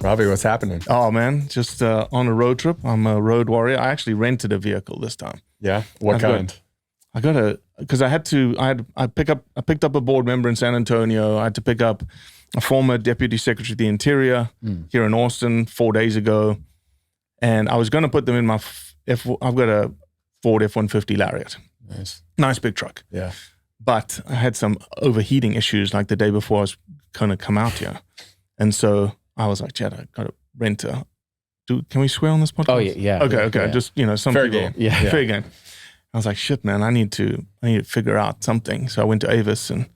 Robbie, what's happening? Oh man, just on a road trip. I'm a road warrior. I actually rented a vehicle this time. Yeah, what kind? Because I picked up a board member in San Antonio. I had to pick up a former deputy secretary of the Interior here in Austin 4 days ago, and I was going to put them in my. I've got a Ford F-150 Lariat. Nice big truck. Yeah, but I had some overheating issues like the day before I was going to come out here, and so I was like, Chad, I got to rent a. Can we swear on this podcast? Oh yeah. Okay. Yeah. Just some fair people. Game. Yeah. Fair game. I was like, shit, man, I need to figure out something. So I went to Avis and I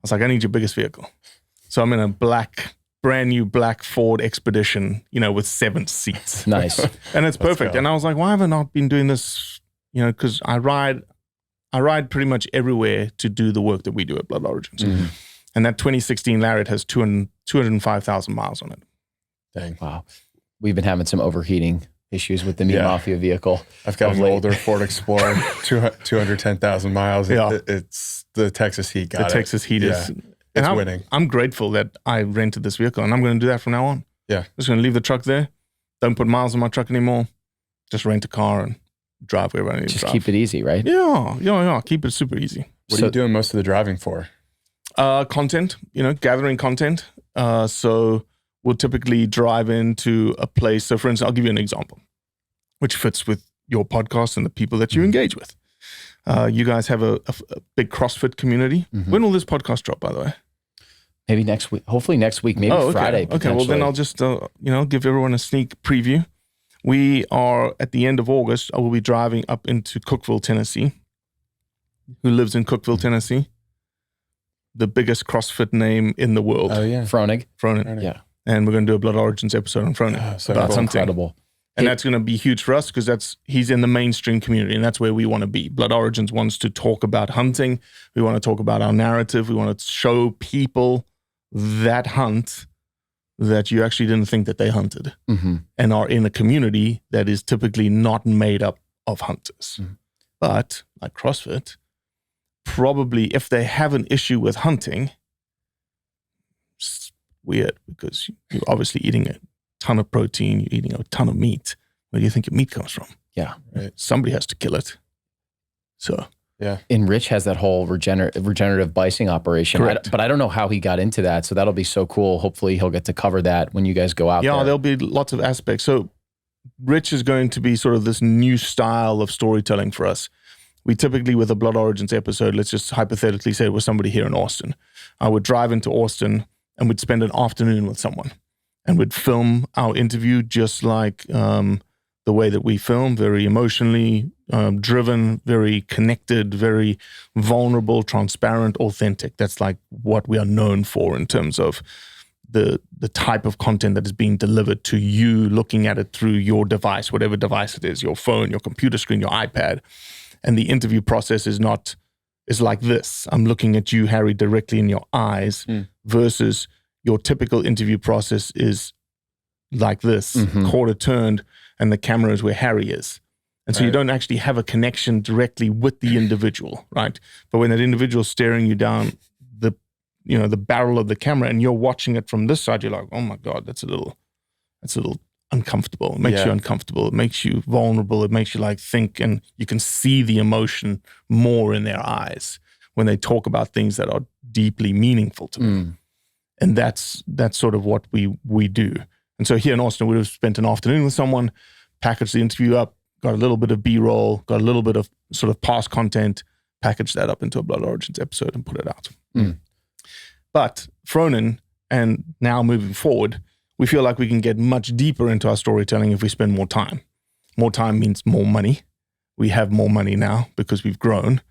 was like, I need your biggest vehicle. So I'm in a brand new black Ford Expedition, with 7 seats. Nice. And it's perfect. And I was like, why have I not been doing this? Because I ride pretty much everywhere to do the work that we do at Blood Origins. Mm-hmm. And that 2016 Lariat has 205,000 miles on it. Dang. Wow. We've been having some overheating issues with the Meat Mafia vehicle. I've got an older Ford Explorer, 210,000 miles. Yeah. It's the Texas heat. Texas heat is it's winning. I'm grateful that I rented this vehicle, and I'm going to do that from now on. Yeah. Just going to leave the truck there. Don't put miles on my truck anymore. Just rent a car and drive wherever I need to drive. Just keep it easy, right? Yeah. Keep it super easy. What are you doing most of the driving for? Content, gathering content. So we'll typically drive into a place. So for instance, I'll give you an example, which fits with your podcast and the people that you engage with. You guys have a big CrossFit community. Mm-hmm. When will this podcast drop, by the way? Maybe next week. Hopefully next week. Maybe Friday. Okay. Well, then I'll just give everyone a sneak preview. We are at the end of August. I will be driving up into Cookeville, Tennessee. Who lives in Cookeville, Tennessee? The biggest CrossFit name in the world. Oh yeah, Fronig. Yeah. And we're going to do a Blood Origins episode on Fronig. That's incredible. And that's going to be huge for us because he's in the mainstream community and that's where we want to be. Blood Origins wants to talk about hunting. We want to talk about our narrative. We want to show people that hunt that you actually didn't think that they hunted and are in a community that is typically not made up of hunters. Mm-hmm. But like CrossFit, probably if they have an issue with hunting, it's weird because you're obviously eating a ton of protein, you're eating a ton of meat. Where do you think your meat comes from? Yeah. Right. Somebody has to kill it. So, yeah. And Rich has that whole regenerative bising operation. But I don't know how he got into that. So that'll be so cool. Hopefully he'll get to cover that when you guys go out there. Yeah, there'll be lots of aspects. So Rich is going to be sort of this new style of storytelling for us. We typically, with a Blood Origins episode, let's just hypothetically say it was somebody here in Austin. I would drive into Austin and we'd spend an afternoon with someone. And we'd film our interview just like the way that we film, very emotionally driven, very connected, very vulnerable, transparent, authentic. That's like what we are known for in terms of the type of content that is being delivered to you, looking at it through your device, whatever device it is, your phone, your computer screen, your iPad. And the interview process is like this. I'm looking at you, Harry, directly in your eyes versus your typical interview process is like this, quarter turned, and the camera is where Harry is. And so you don't actually have a connection directly with the individual, right? But when that individual's staring you down the barrel of the camera and you're watching it from this side, you're like, oh my God, that's a little uncomfortable. It makes you uncomfortable. It makes you vulnerable. It makes you think, and you can see the emotion more in their eyes when they talk about things that are deeply meaningful to them. And that's sort of what we do. And so here in Austin, we would have spent an afternoon with someone, packaged the interview up, got a little bit of B-roll, got a little bit of sort of past content, packaged that up into a Blood Origins episode and put it out. But Fronin, and now moving forward, we feel like we can get much deeper into our storytelling if we spend more time. More time means more money. We have more money now because we've grown.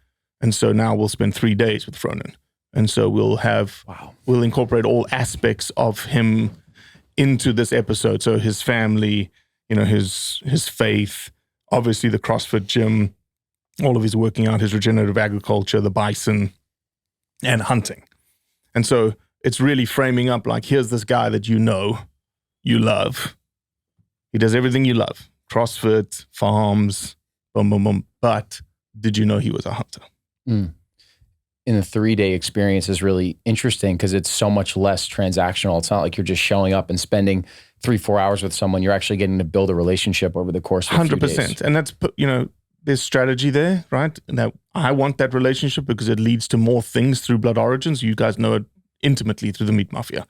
And so now we'll spend 3 days with Fronin. And so we'll incorporate all aspects of him into this episode. So his family, his faith, obviously the CrossFit gym, all of his working out, his regenerative agriculture, the bison, and hunting. And so it's really framing up like, here's this guy that you love. He does everything you love. CrossFit, farms, boom, boom, boom. But did you know he was a hunter? In the 3-day experience is really interesting because it's so much less transactional. It's not like you're just showing up and spending 3-4 hours with someone, you're actually getting to build a relationship over the course of 100%. And that's, there's strategy there, right? Now, I want that relationship because it leads to more things through Blood Origins. You guys know it intimately through the Meat Mafia.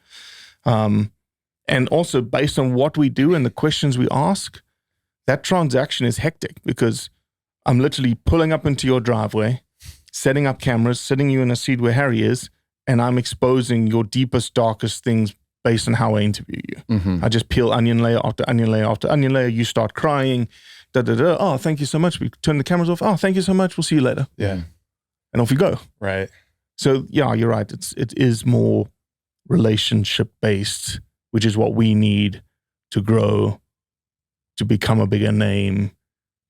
And also based on what we do and the questions we ask, that transaction is hectic because I'm literally pulling up into your driveway, setting up cameras, sitting you in a seat where Harry is, and I'm exposing your deepest, darkest things based on how I interview you. I just peel onion layer after onion layer after onion layer. You start crying. Oh, thank you so much. We turn the cameras off. Oh, thank you so much. We'll see you later. Yeah. And off you go. Right. So yeah, you're right. It is more relationship based, which is what we need to grow, to become a bigger name,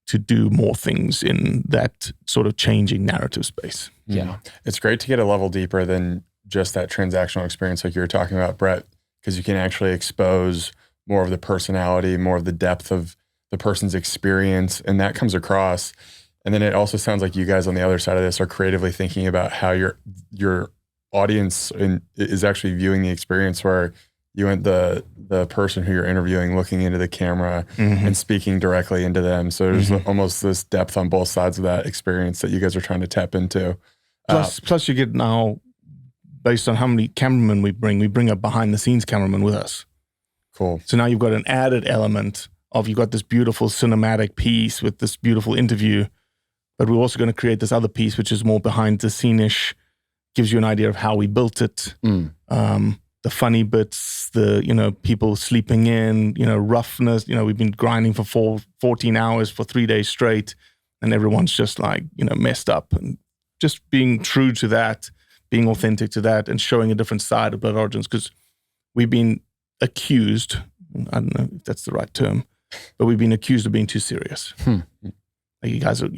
to do more things in that sort of changing narrative space. Yeah. It's great to get a level deeper than just that transactional experience like you were talking about, Brett, because you can actually expose more of the personality, more of the depth of the person's experience, and that comes across. And then it also sounds like you guys on the other side of this are creatively thinking about how your audience is actually viewing the experience, where you want the person who you're interviewing looking into the camera and speaking directly into them. So there's almost this depth on both sides of that experience that you guys are trying to tap into. Plus you get now, based on how many cameramen we bring a behind the scenes cameraman with us. Cool. So now you've got an added element of, you've got this beautiful cinematic piece with this beautiful interview, but we're also going to create this other piece, which is more behind the scene-ish, gives you an idea of how we built it. The funny bits, the, people sleeping in, roughness, we've been grinding for 14 hours for 3 days straight, and everyone's just like, messed up, and just being true to that, being authentic to that, and showing a different side of Blood Origins, because we've been accused, I don't know if that's the right term, but we've been accused of being too serious. Like, you guys are,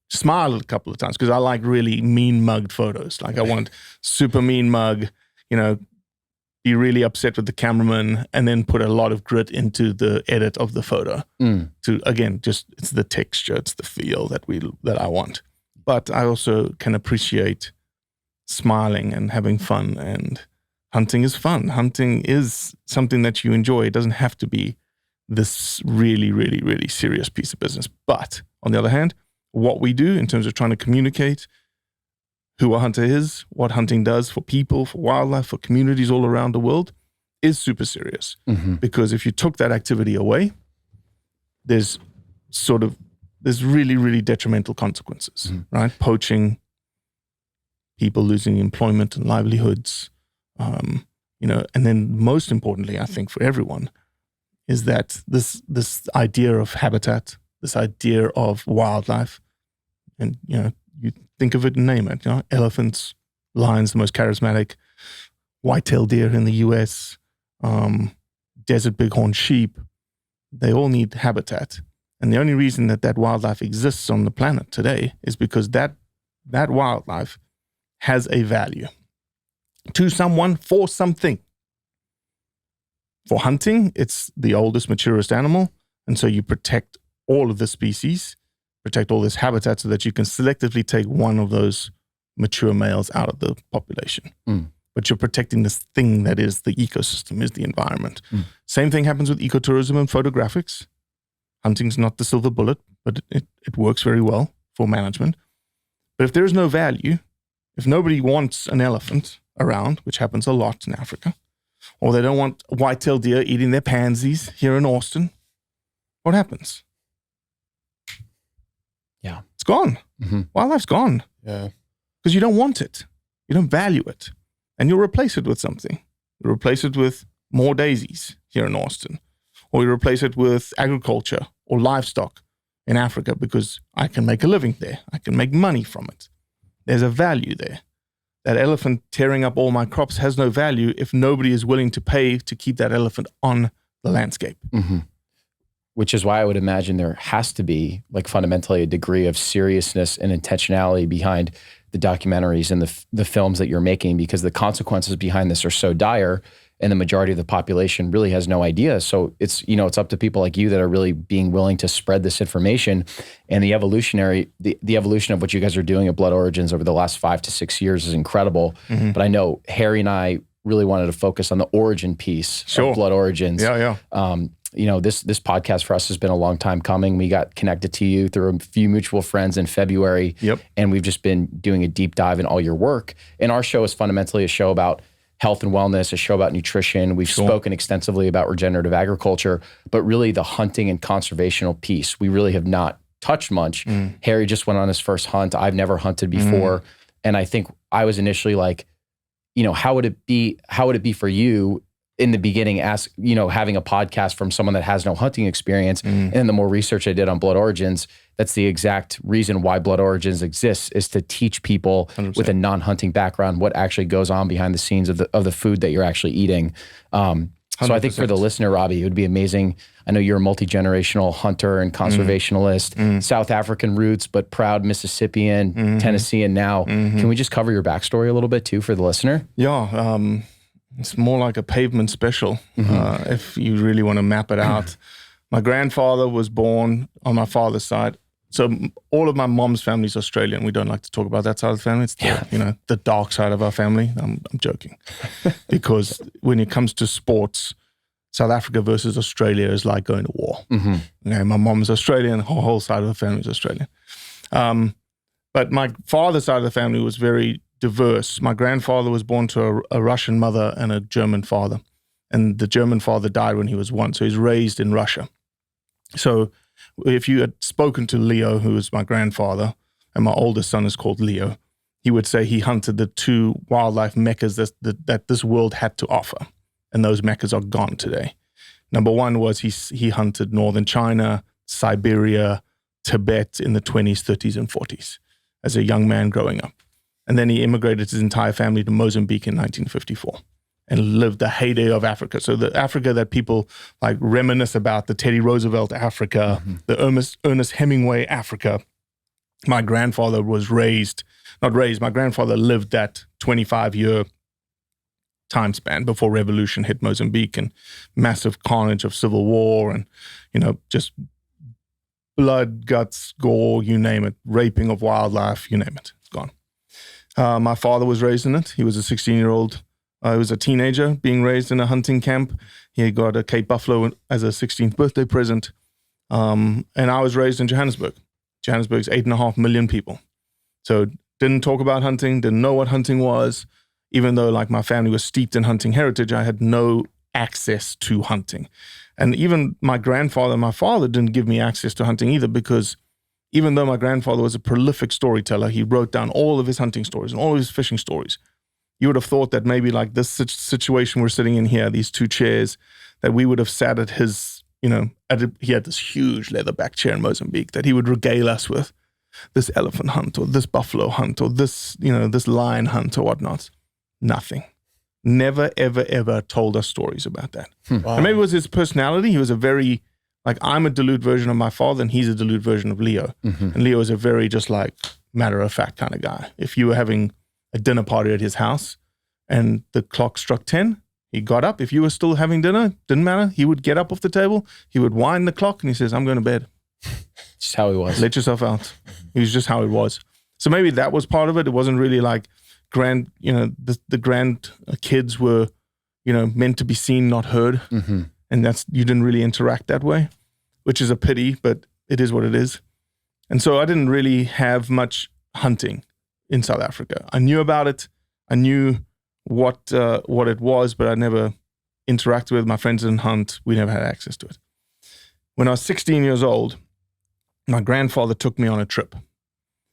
smiled a couple of times because I like really mean mugged photos. Like, I want super mean mug, be really upset with the cameraman, and then put a lot of grit into the edit of the photo to, again, it's the texture, it's the feel that I want. But I also can appreciate smiling and having fun, and hunting is fun. Hunting is something that you enjoy. It doesn't have to be this really, really, really serious piece of business. But on the other hand, what we do in terms of trying to communicate who a hunter is, what hunting does for people, for wildlife, for communities all around the world, is super serious. Because if you took that activity away, there's really, really detrimental consequences, right? Poaching, people losing employment and livelihoods, and then most importantly, I think for everyone, is that this idea of habitat, this idea of wildlife, and you think of it and name it, elephants, lions, the most charismatic, white-tailed deer in the US, desert bighorn sheep, they all need habitat. And the only reason that wildlife exists on the planet today is because that wildlife has a value to someone, for something. For hunting, it's the oldest, maturest animal. And so you protect all of the species, protect all this habitat, so that you can selectively take one of those mature males out of the population. But you're protecting this thing that is the ecosystem, is the environment. Same thing happens with ecotourism and photographics. Hunting's not the silver bullet, but it works very well for management. But if there is no value, if nobody wants an elephant around, which happens a lot in Africa, or they don't want white-tailed deer eating their pansies here in Austin, what happens? Yeah. It's gone. Wildlife's gone. Yeah. Because you don't want it. You don't value it. And you'll replace it with something. You'll replace it with more daisies here in Austin. Or you replace it with agriculture or livestock in Africa, because I can make a living there. I can make money from it. There's a value there. That elephant tearing up all my crops has no value if nobody is willing to pay to keep that elephant on the landscape. Which is why I would imagine there has to be, like, fundamentally a degree of seriousness and intentionality behind the documentaries and the films that you're making, because the consequences behind this are so dire, and the majority of the population really has no idea. So it's, it's up to people like you that are really being willing to spread this information. And the evolution of what you guys are doing at Blood Origins over the last 5 to 6 years is incredible. But I know Harry and I really wanted to focus on the origin piece of Blood Origins. This podcast for us has been a long time coming. We got connected to you through a few mutual friends in February. And we've just been doing a deep dive in all your work. And our show is fundamentally a show about health and wellness, a show about nutrition. We've spoken extensively about regenerative agriculture, but really the hunting and conservational piece, we really have not touched much. Harry just went on his first hunt. I've never hunted before. And I think I was initially like, how would it be for you in the beginning, having a podcast from someone that has no hunting experience? And then the more research I did on Blood Origins, that's the exact reason why Blood Origins exists, is to teach people 100%. With a non-hunting background what actually goes on behind the scenes of the food that you're actually eating. So I think for the listener, Robbie, it would be amazing. I know you're a multi-generational hunter and conservationalist, South African roots, but proud Mississippian, Tennessean now. Can we just cover your backstory a little bit too for the listener? Yeah, it's more like a pavement special, if you really want to map it out. My grandfather was born on my father's side. So all of my mom's family is Australian. We don't like to talk about that side of the family. It's the dark side of our family. I'm joking. Because when it comes to sports, South Africa versus Australia is like going to war. My mom's Australian, the whole side of the family is Australian. But my father's side of the family was very diverse. My grandfather was born to a Russian mother and a German father. And the German father died when he was 1. So he's raised in Russia. So if you had spoken to Leo, who is my grandfather, and my oldest son is called Leo, he would say he hunted the 2 wildlife meccas that this world had to offer. And those meccas are gone today. Number 1 was he hunted northern China, Siberia, Tibet in the 20s, 30s, and 40s as a young man growing up. And then he immigrated his entire family to Mozambique in 1954. And lived the heyday of Africa. So the Africa that people like reminisce about, the Teddy Roosevelt Africa, the Ernest Hemingway Africa. My grandfather my grandfather lived that 25-year time span before revolution hit Mozambique and massive carnage of civil war and, just blood, guts, gore, you name it, raping of wildlife, you name it, it's gone. My father was raised in it. He was a 16-year-old. He was a teenager being raised in a hunting camp. He got a Cape buffalo as a 16th birthday present. And I was raised in Johannesburg. Johannesburg's 8.5 million people. So didn't talk about hunting, didn't know what hunting was. Even though like my family was steeped in hunting heritage, I had no access to hunting. And even my grandfather and my father didn't give me access to hunting either, because even though my grandfather was a prolific storyteller, he wrote down all of his hunting stories and all of his fishing stories. You would have thought that maybe like this situation we're sitting in here, these 2 chairs, that we would have sat at his, he had this huge leatherback chair in Mozambique that he would regale us with this elephant hunt or this buffalo hunt or this, this lion hunt or whatnot. Nothing. Never, ever, ever told us stories about that. Wow. And maybe it was his personality. He was a very, I'm a dilute version of my father and he's a dilute version of Leo. And Leo is a very just like matter-of-fact kind of guy. If you were having a dinner party at his house and the clock struck 10, he got up. If you were still having dinner, didn't matter. He would get up off the table. He would wind the clock and he says, I'm going to bed. Just how he was. Let yourself out. He was just how he was. So maybe that was part of it. It wasn't really like grand, the grand kids were, meant to be seen, not heard. And you didn't really interact that way, which is a pity, but it is what it is. And so I didn't really have much hunting in South Africa. I knew about it. I knew what it was, but I never interacted with it. My friends didn't hunt. We never had access to it. When I was 16 years old, my grandfather took me on a trip.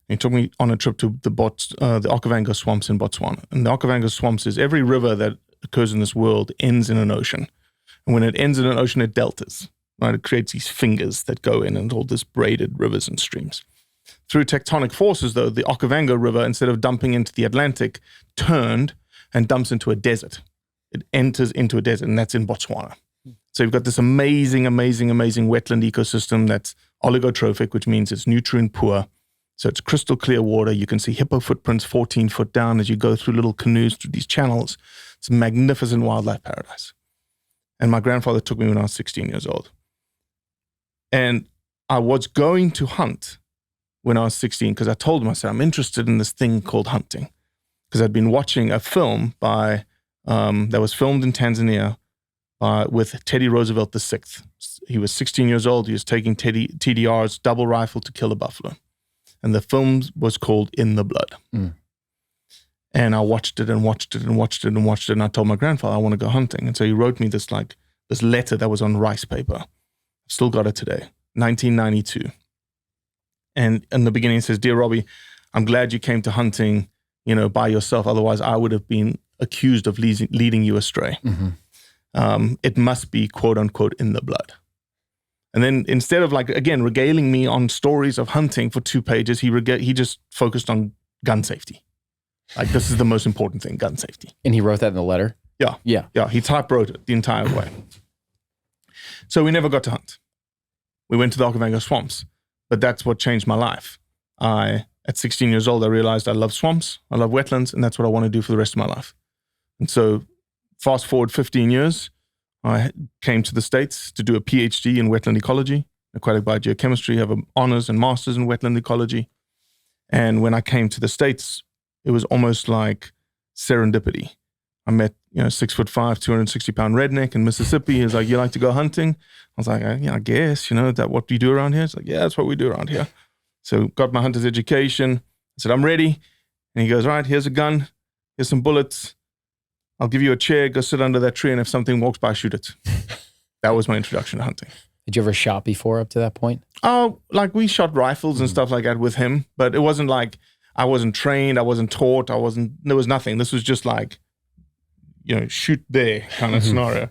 He took me on a trip to the Okavango swamps in Botswana. And the Okavango swamps is every river that occurs in this world ends in an ocean. And when it ends in an ocean, it deltas. Right? It creates these fingers that go in and all this braided rivers and streams. Through tectonic forces, though, the Okavango River, instead of dumping into the Atlantic, turned and dumps into a desert. It enters into a desert, and that's in Botswana. So you've got this amazing, amazing, amazing wetland ecosystem that's oligotrophic, which means it's nutrient poor. So it's crystal clear water. You can see hippo footprints 14 foot down as you go through little canoes through these channels. It's a magnificent wildlife paradise. And my grandfather took me when I was 16 years old. And I was going to hunt when I was 16 because I told him, I said, I'm interested in this thing called hunting. Because I'd been watching a film by that was filmed in Tanzania with Teddy Roosevelt VI. He was 16 years old. He was taking TDR's double rifle to kill a buffalo. And the film was called In the Blood. Mm. And I watched it and watched it and watched it and watched it. And I told my grandfather, I want to go hunting. And so he wrote me this letter that was on rice paper. I've still got it today, 1992. And in the beginning it says, "Dear Robbie, I'm glad you came to hunting, by yourself. Otherwise I would have been accused of leading you astray. Mm-hmm. It must be, quote unquote, in the blood." And then instead of regaling me on stories of hunting for 2 pages, he just focused on gun safety. This is the most important thing, gun safety. And he wrote that in the letter? Yeah. Yeah. Yeah. He typewrote it the entire way. So we never got to hunt. We went to the Okavango swamps, but that's what changed my life. At 16 years old, I realized I love swamps, I love wetlands, and that's what I want to do for the rest of my life. And so fast forward 15 years, I came to the States to do a PhD in wetland ecology, aquatic biogeochemistry, have an honors and masters in wetland ecology. And when I came to the States, it was almost like serendipity. I met, 6'5", 260-pound redneck in Mississippi. He was like, "You like to go hunting?" I was like, "Yeah, I guess, that what we do around here?" It's like, "Yeah, that's what we do around here." So got my hunter's education. I said, "I'm ready." And he goes, "All right, here's a gun. Here's some bullets. I'll give you a chair. Go sit under that tree. And if something walks by, shoot it." That was my introduction to hunting. Did you ever shot before up to that point? Oh, we shot rifles and stuff like that with him. But it wasn't like I wasn't trained. I wasn't taught. There was nothing. This was just shoot there kind of scenario.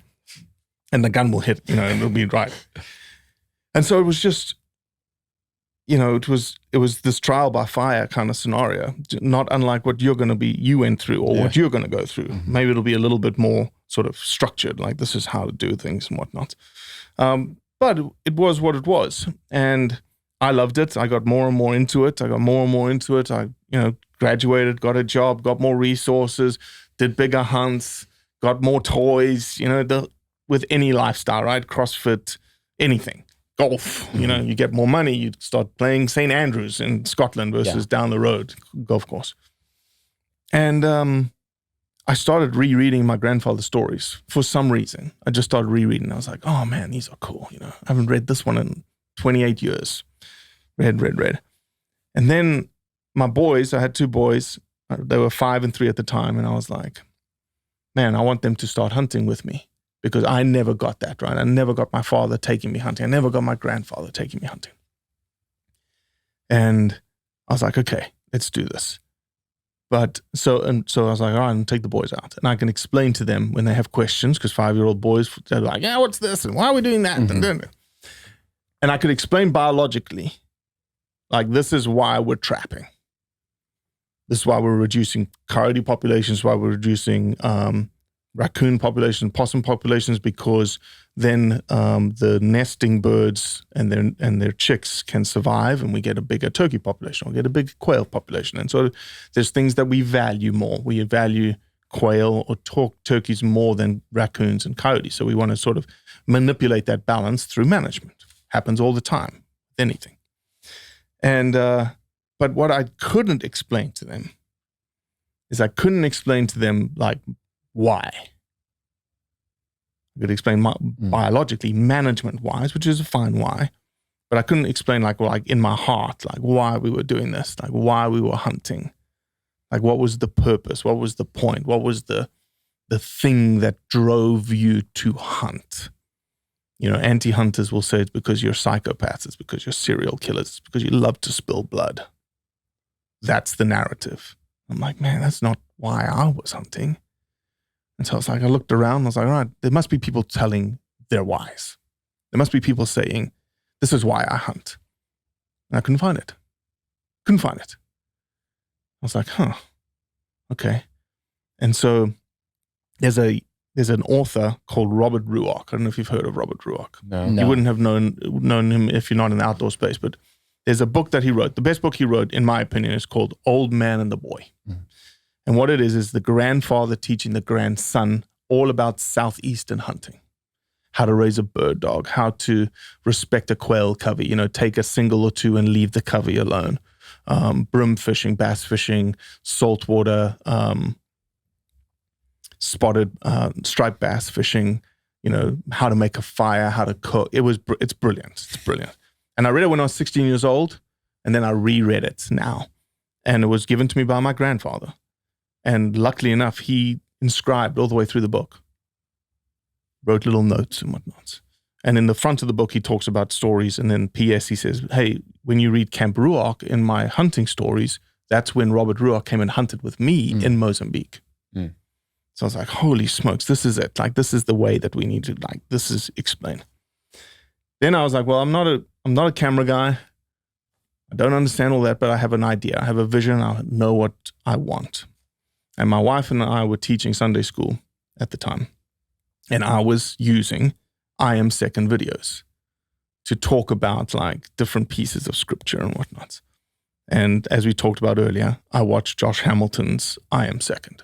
And the gun will hit, and it'll be right. And so it was just, it was this trial by fire kind of scenario, not unlike what you went through or what you're going to go through. Mm-hmm. Maybe it'll be a little bit more sort of structured, like this is how to do things and whatnot. But it was what it was. And I loved it. I got more and more into it. I, graduated, got a job, got more resources, did bigger hunts, got more toys, with any lifestyle, right? CrossFit, anything. Golf, you get more money, you start playing St. Andrews in Scotland versus down the road, golf course. And I started rereading my grandfather's stories for some reason. I just started rereading. I was like, "Oh man, these are cool. I haven't read this one in 28 years. Read. And then my boys, I had 2 boys, they were 5 and 3 at the time. And I was like, man, I want them to start hunting with me. Because I never got that, right? I never got my father taking me hunting. I never got my grandfather taking me hunting. And I was like, okay, let's do this. So I was like, all right, I'll take the boys out. And I can explain to them when they have questions, because 5-year-old boys, they're like, "Yeah, what's this? And why are we doing that?" Mm-hmm. And I could explain biologically, this is why we're trapping. This is why we're reducing coyote populations, why we're reducing raccoon populations, possum populations, because then the nesting birds and their chicks can survive, and we get a bigger turkey population, we get a big quail population. And so there's things that we value more. We value quail or turkeys more than raccoons and coyotes. So we want to sort of manipulate that balance through management. Happens all the time with anything. And but what I couldn't explain to them is why. I could explain biologically, management-wise, which is a fine why, but I couldn't explain in my heart, why we were doing this, why we were hunting, what was the purpose, what was the point, what was the thing that drove you to hunt. Anti-hunters will say it's because you're psychopaths, it's because you're serial killers, it's because you love to spill blood. That's the narrative. I'm like, man, that's not why I was hunting. And so I looked around and I was like, all right, there must be people telling their whys. There must be people saying, this is why I hunt. And I couldn't find it. I was like, okay. And so there's an author called Robert Ruark. I don't know if you've heard of Robert Ruark. No. You wouldn't have known him if you're not in the outdoor space, but there's a book that he wrote. The best book he wrote, in my opinion, is called Old Man and the Boy. Mm. And what it is the grandfather teaching the grandson all about southeastern hunting, how to raise a bird dog, how to respect a quail covey, take a single or 2 and leave the covey alone, brim fishing, bass fishing, saltwater, spotted striped bass fishing, how to make a fire, how to cook. It's brilliant. It's brilliant. And I read it when I was 16 years old, and then I reread it now. And it was given to me by my grandfather. And luckily enough, he inscribed all the way through the book, wrote little notes and whatnot. And in the front of the book, he talks about stories. And then P.S. he says, hey, when you read Camp Ruach in my hunting stories, that's when Robert Ruach came and hunted with me in Mozambique. Mm. So I was like, holy smokes, this is it. Like, this is the way that we need to, like, this is explain. Then I was like, well, I'm not a camera guy. I don't understand all that, but I have an idea. I have a vision. I know what I want. And my wife and I were teaching Sunday school at the time. And I was using I Am Second videos to talk about like different pieces of scripture and whatnot. And as we talked about earlier, I watched Josh Hamilton's I Am Second.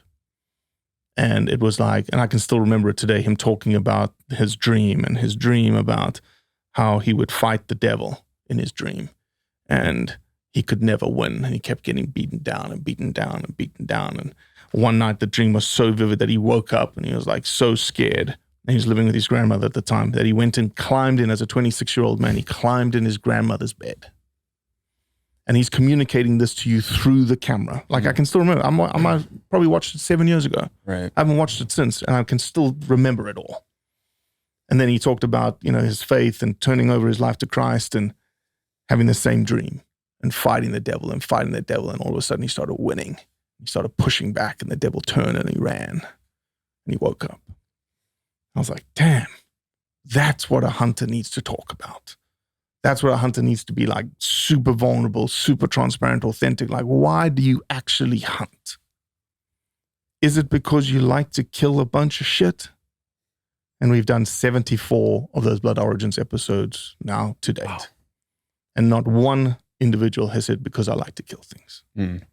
And it was like, and I can still remember it today, him talking about his dream and his dream about how he would fight the devil in his dream. And he could never win. And he kept getting beaten down and beaten down and beaten down. And one night the dream was so vivid that he woke up and he was like so scared. And he was living with his grandmother at the time that he went and climbed in as a 26-year-old man. He climbed in his grandmother's bed. And he's communicating this to you through the camera. Like I can still remember. I probably watched it 7 years ago. Right. I haven't watched it since, and I can still remember it all. And then he talked about, his faith and turning over his life to Christ and having the same dream and fighting the devil. And all of a sudden he started winning. He started pushing back and the devil turned and he ran and he woke up. I was like, damn, that's what a hunter needs to talk about. That's what a hunter needs to be like, super vulnerable, super transparent, authentic. Like, why do you actually hunt? Is it because you like to kill a bunch of shit? And we've done 74 of those Blood Origins episodes now to date. Wow. And not one individual has said, because I like to kill things. Mm.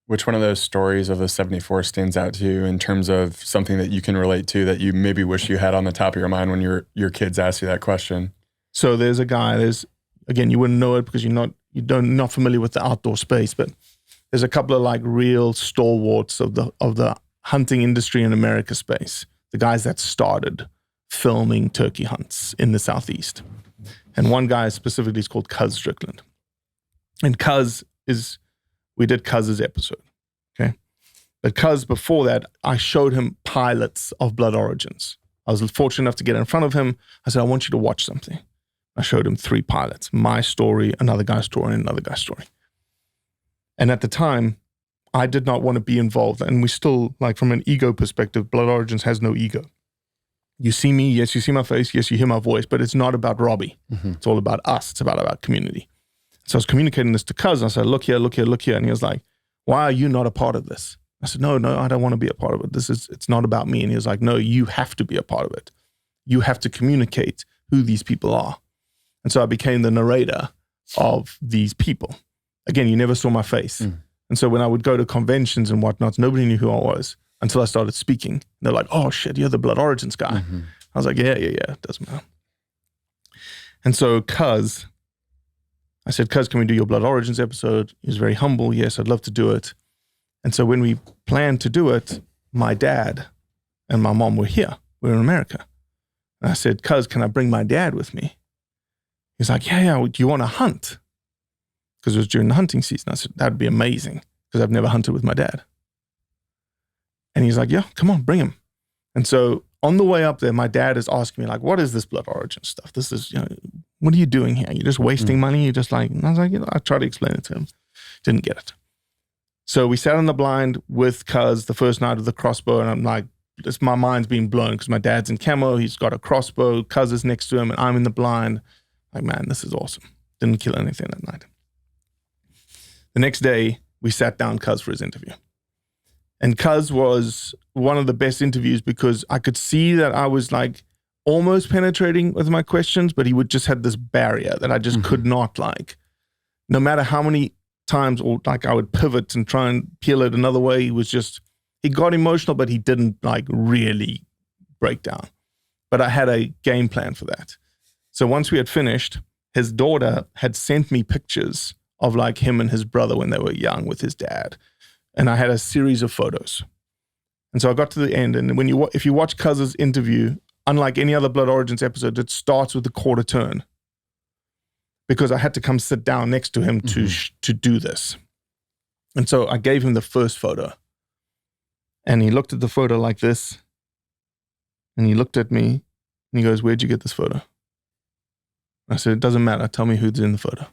Which one of those stories of the 74 stands out to you in terms of something that you can relate to that you maybe wish you had on the top of your mind when your kids asked you that question? So there's a guy, again, you wouldn't know it because you're not familiar with the outdoor space, but there's a couple of like real stalwarts of the hunting industry in America space. The guys that started filming turkey hunts in the Southeast. And one guy specifically is called Cuz Strickland. And Cuz we did Cuz's episode, okay? But Cuz, before that, I showed him pilots of Blood Origins. I was fortunate enough to get in front of him. I said, I want you to watch something. I showed him 3 pilots, my story, another guy's story, and another guy's story. And at the time, I did not want to be involved. And we still, like from an ego perspective, Blood Origins has no ego. You see me, yes, you see my face, yes, you hear my voice, but it's not about Robbie. Mm-hmm. It's all about us. It's about our community. So I was communicating this to Cuz. I said, look here. And he was like, why are you not a part of this? I said, no, I don't want to be a part of it. It's not about me. And he was like, no, you have to be a part of it. You have to communicate who these people are. And so I became the narrator of these people. Again, you never saw my face. Mm. And so when I would go to conventions and whatnot, nobody knew who I was until I started speaking. And they're like, oh shit, you're the Blood Origins guy. Mm-hmm. I was like, yeah, it doesn't matter. And so I said, Cuz, can we do your Blood Origins episode? He was very humble. Yes, I'd love to do it. And so when we planned to do it, my dad and my mom were here. We were in America. And I said, Cuz, can I bring my dad with me? He's like, yeah, do you want to hunt? Because it was during the hunting season. I said, that'd be amazing because I've never hunted with my dad. And he's like, yeah, come on, bring him. And so on the way up there, my dad is asking me like, what is this Blood Origin stuff? This is, what are you doing here? You're just wasting money. You're just like, and I was like, I tried to explain it to him. Didn't get it. So we sat on the blind with Cuz the first night of the crossbow. And I'm like, my mind's being blown because my dad's in camo. He's got a crossbow. Cuz is next to him and I'm in the blind. Like, man, this is awesome. Didn't kill anything that night. The next day, we sat down Cuz for his interview. And Cuz was one of the best interviews because I could see that I was like almost penetrating with my questions, but he would just had this barrier that I just could not like, no matter how many times or like I would pivot and try and peel it another way. He got emotional, but he didn't like really break down. But I had a game plan for that. So once we had finished, his daughter had sent me pictures of like him and his brother when they were young with his dad. And I had a series of photos. And so I got to the end, and if you watch Cuz's interview, unlike any other Blood Origins episode, it starts with the quarter turn, because I had to come sit down next to him to do this. And so I gave him the first photo, and he looked at the photo like this, and he looked at me, and he goes, "Where'd you get this photo?" I said, "It doesn't matter. Tell me who's in the photo."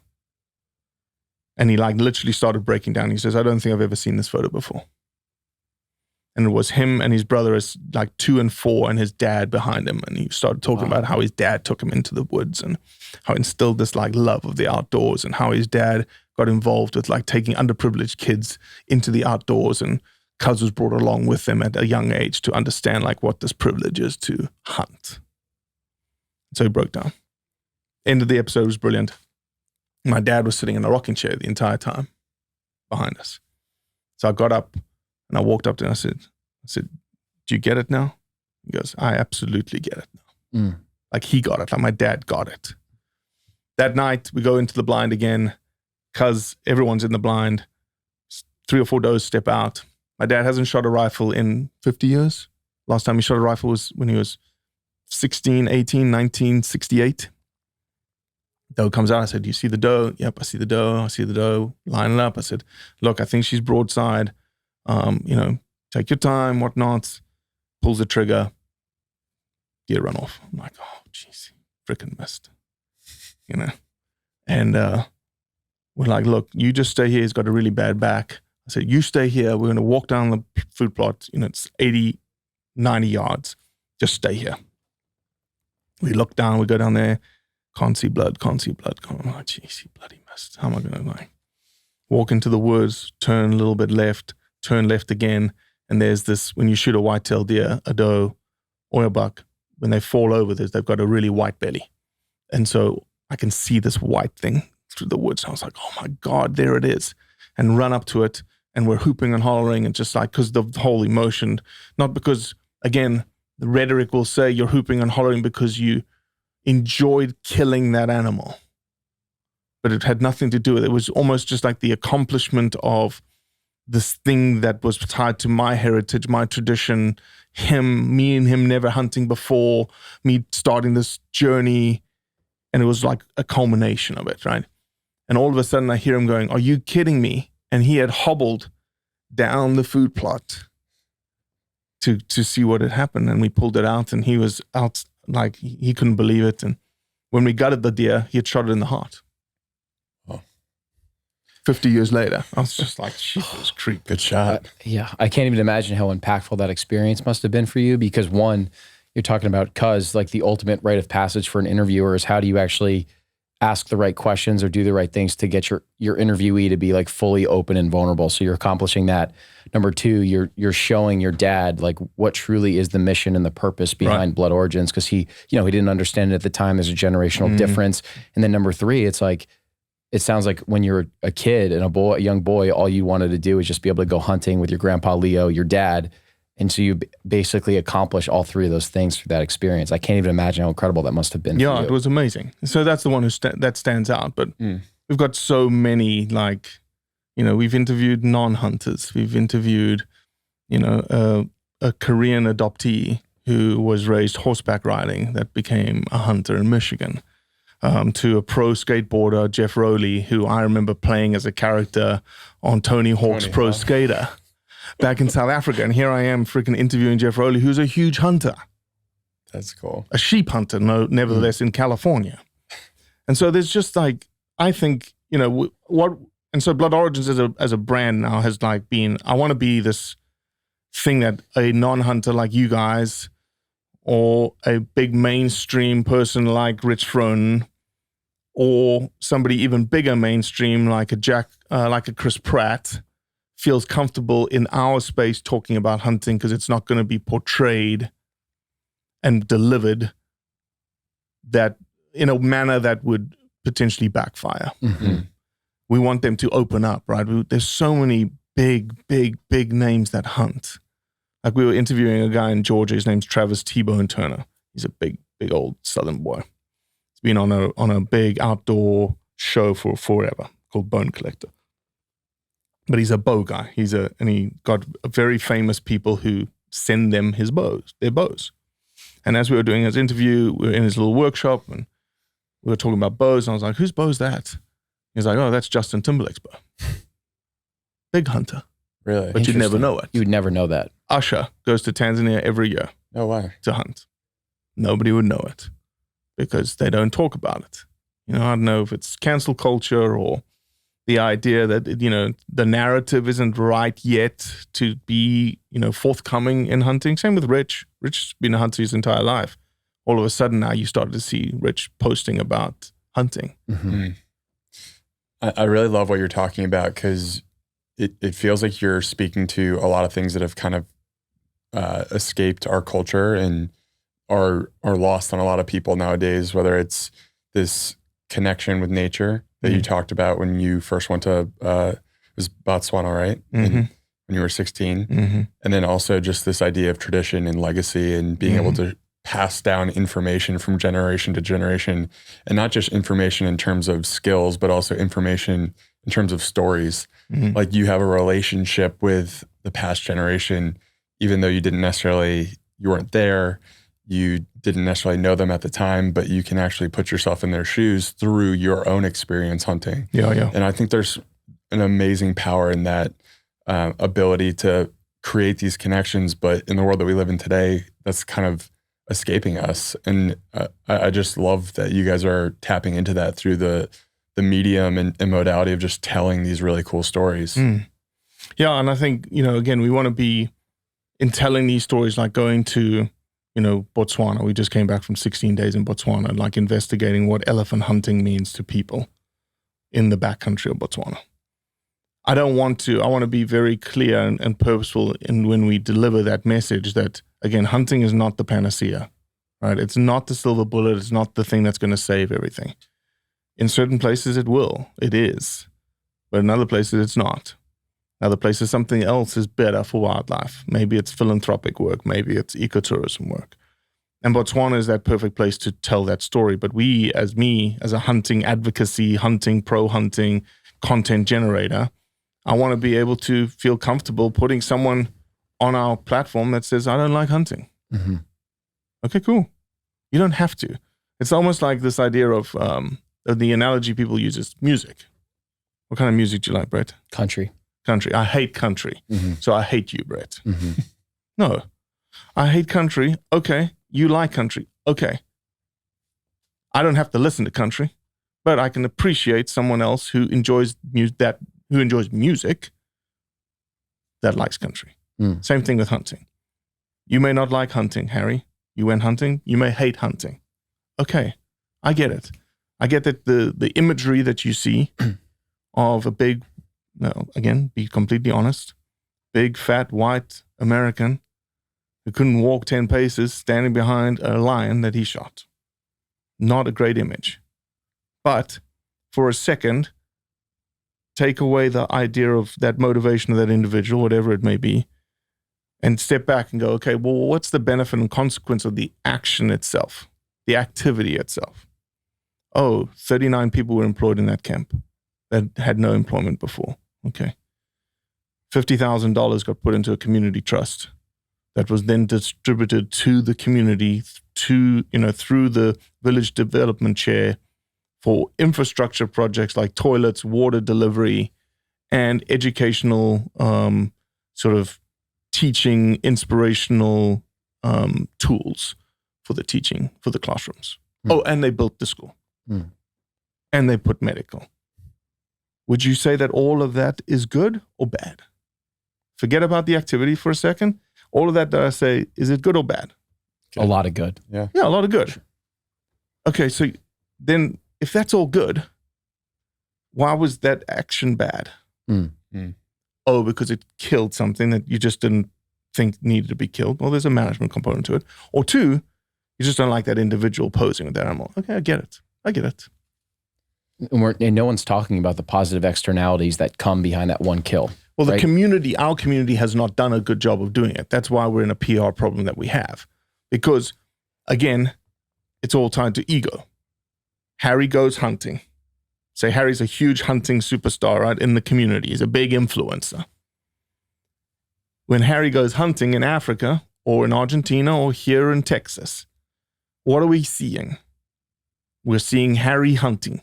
And he like literally started breaking down. He says, "I don't think I've ever seen this photo before." And it was him and his brother as like 2 and 4 and his dad behind him. And he started talking about how his dad took him into the woods and how he instilled this like love of the outdoors, and how his dad got involved with like taking underprivileged kids into the outdoors, and Cuz was brought along with them at a young age to understand like what this privilege is to hunt. So he broke down. End of the episode was brilliant. My dad was sitting in a rocking chair the entire time behind us. So I got up and I walked up to him and I said, "Do you get it now?" He goes, "I absolutely get it now." Like he got it, like my dad got it. That night we go into the blind again, because everyone's in the blind. 3 or 4 does step out. My dad hasn't shot a rifle in 50 years. Last time he shot a rifle was when he was 16, 18, 1968. Doe comes out. I said, "Do you see the doe?" "Yep, I see the doe. I see the doe." Line it up. I said, "Look, I think she's broadside. Take your time, whatnot." Pulls the trigger. Deer run off. I'm like, "Oh, jeez, freaking missed." And we're like, "Look, you just stay here. He's got a really bad back." I said, "You stay here. We're going to walk down the food plot. It's 80, 90 yards. Just stay here." We look down. We go down there. Can't see blood. I'm like, "Jeez, he bloody missed. How am I going to like walk into the woods, turn a little bit left, turn left again?" And there's this, when you shoot a white-tailed deer, a doe or a buck, when they fall over this, they've got a really white belly. And so I can see this white thing through the woods. I was like, "Oh my God, there it is." And run up to it, and we're hooping and hollering, and just like, because the whole emotion, not because, again, the rhetoric will say you're hooping and hollering because you enjoyed killing that animal. But it had nothing to do with it. It was almost just like the accomplishment of this thing that was tied to my heritage, my tradition, me and him never hunting before, me starting this journey. And it was like a culmination of it, right? And all of a sudden I hear him going, "Are you kidding me?" And he had hobbled down the food plot to see what had happened. And we pulled it out, and he was out like he couldn't believe it. And when we gutted the deer, he had shot it in the heart. 50 years later. I was just like, "Jesus creep, good shot." I can't even imagine how impactful that experience must have been for you, because one, you're talking about Cuz, like the ultimate rite of passage for an interviewer is how do you actually ask the right questions or do the right things to get your interviewee to be like fully open and vulnerable. So you're accomplishing that. Number 2, you're showing your dad like what truly is the mission and the purpose behind Blood Origins, because he didn't understand it at the time. There's a generational difference. And then number 3, it's like, it sounds like when you're a kid and a young boy, all you wanted to do is just be able to go hunting with your grandpa Leo, your dad. And so you basically accomplish all 3 of those things through that experience. I can't even imagine how incredible that must have been. Yeah, it was amazing. So that's the one that stands out. But we've got so many, like, we've interviewed non-hunters. We've interviewed, a Korean adoptee who was raised horseback riding that became a hunter in Michigan. To a pro skateboarder, Jeff Rowley, who I remember playing as a character on Tony Hawk's Pro Skater back in South Africa. And here I am freaking interviewing Jeff Rowley, who's a huge hunter. That's cool. A sheep hunter, nevertheless, in California. And so there's just like, I think, and so Blood Origins as a brand now has like been, I want to be this thing that a non-hunter like you guys, or a big mainstream person like Rich Frohn, or somebody even bigger mainstream like a Chris Pratt, feels comfortable in our space talking about hunting, because it's not going to be portrayed and delivered that in a manner that would potentially backfire. We want them to open up, right? There's so many big names that hunt. Like we were interviewing a guy in Georgia. His name's Travis T-Bone Turner. He's a big old Southern boy. He's been on a big outdoor show for forever called Bone Collector. But he's a bow guy. And he got very famous people who send them their bows. And as we were doing his interview, we were in his little workshop and we were talking about bows. And I was like, whose bow is that? He's like, oh, that's Justin Timberlake's bow. Big hunter. Really? But you'd never know it. You would never know that. Usher goes to Tanzania every year. No way. To hunt. Nobody would know it because they don't talk about it. I don't know if it's cancel culture or the idea that, the narrative isn't right yet to be, forthcoming in hunting. Same with Rich. Rich's been a hunter his entire life. All of a sudden now you started to see Rich posting about hunting. Mm-hmm. I really love what you're talking about because it feels like you're speaking to a lot of things that have kind of escaped our culture and are lost on a lot of people nowadays, whether it's this connection with nature that you talked about when you first went to it was Botswana, right? When you were 16. And then also just this idea of tradition and legacy and being able to pass down information from generation to generation, and not just information in terms of skills, but also information in terms of stories. Like you have a relationship with the past generation, even though you weren't there, you didn't necessarily know them at the time, but you can actually put yourself in their shoes through your own experience hunting. Yeah. And I think there's an amazing power in that ability to create these connections. But in the world that we live in today, that's kind of escaping us. And I just love that you guys are tapping into that through the medium and modality of just telling these really cool stories. Yeah. And I think, again, we want to be in telling these stories, like going to, Botswana. We just came back from 16 days in Botswana, like investigating what elephant hunting means to people in the backcountry of Botswana. I want to be very clear and purposeful in when we deliver that message that, again, hunting is not the panacea, right? It's not the silver bullet. It's not the thing that's going to save everything. In certain places it is, but in other places it's not. Other places, something else is better for wildlife. Maybe it's philanthropic work. Maybe it's ecotourism work. And Botswana is that perfect place to tell that story. But as a hunting advocacy, pro-hunting content generator, I want to be able to feel comfortable putting someone on our platform that says, I don't like hunting. Okay, cool. You don't have to. It's almost like this idea of the analogy people use is music. What kind of music do you like, Brett? Country. I hate country. So I hate you, Brett. No, I hate country. Okay. You like country. Okay. I don't have to listen to country, but I can appreciate someone else who enjoys music that likes country. Same thing with hunting. You may not like hunting, Harry. You went hunting. You may hate hunting. Okay. I get it. I get that the imagery that you see of a big, be completely honest, big, fat, white American who couldn't walk 10 paces standing behind a lion that he shot. Not a great image. But for a second, take away the idea of that motivation of that individual, whatever it may be, and step back and go, okay, well, what's the benefit and consequence of the action itself, the activity itself? 39 people were employed in that camp that had no employment before. Okay. $50,000 got put into a community trust that was then distributed to the community through the village development chair for infrastructure projects like toilets, water delivery, and educational sort of teaching, inspirational tools for the teaching, for the classrooms. And they built the school. And they put medical. Would you say that all of that is good or bad? Forget about the activity for a second. All of that I say, is it good or bad? Good. A lot of good. Yeah, a lot of good. Okay, so then if that's all good, why was that action bad? Because it killed something that you just didn't think needed to be killed. Well, there's a management component to it. Or two, you just don't like that individual posing with that animal. Okay, I get it. And no one's talking about the positive externalities that come behind that one kill. Well, our community has not done a good job of doing it. That's why we're in a PR problem that we have. Because, again, it's all tied to ego. Harry goes hunting. Say Harry's a huge hunting superstar, right, in the community. He's a big influencer. When Harry goes hunting in Africa or in Argentina or here in Texas, what are we seeing? We're seeing Harry hunting.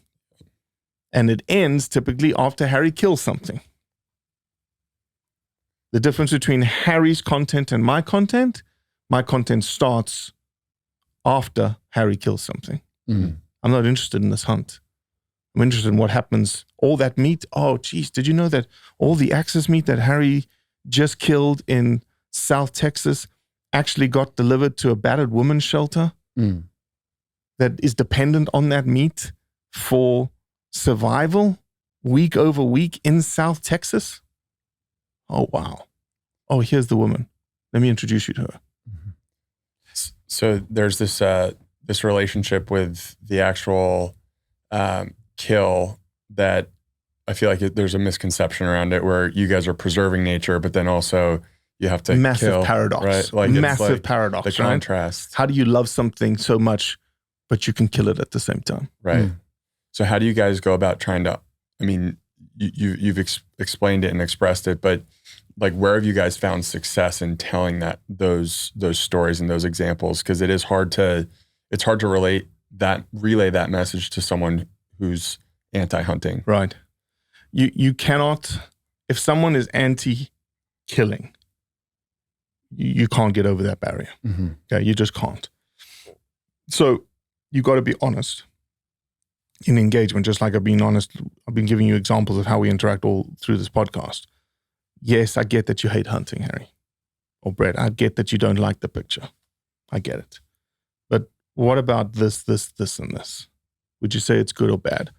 And it ends typically after Harry kills something. The difference between Harry's content and my content starts after Harry kills something. Mm-hmm. I'm not interested in this hunt. I'm interested in what happens. All that meat. Oh, geez, did you know that all the axis meat that Harry just killed in South Texas actually got delivered to a battered women's shelter that is dependent on that meat for survival week over week in South Texas? Oh, wow. Oh, here's the woman. Let me introduce you to her. So there's this relationship with the actual kill that I feel like there's a misconception around it where you guys are preserving nature, but then also you have to massive kill, paradox. right? Like massive paradox. The contrast. How do you love something so much, but you can kill it at the same time? Right. So how do you guys go about trying to? I mean, you've explained it and expressed it, but like, where have you guys found success in telling those stories and those examples? Because it's hard to relay that message to someone who's anti-hunting. Right. You cannot, if someone is anti-killing, you can't get over that barrier. Mm-hmm. Okay, you just can't. So you got to be honest in engagement, just like I've been honest. I've been giving you examples of how we interact all through this podcast. Yes, I get that you hate hunting, Harry. Or Brett, I get that you don't like the picture. I get it. But what about this, and this? Would you say it's good or bad?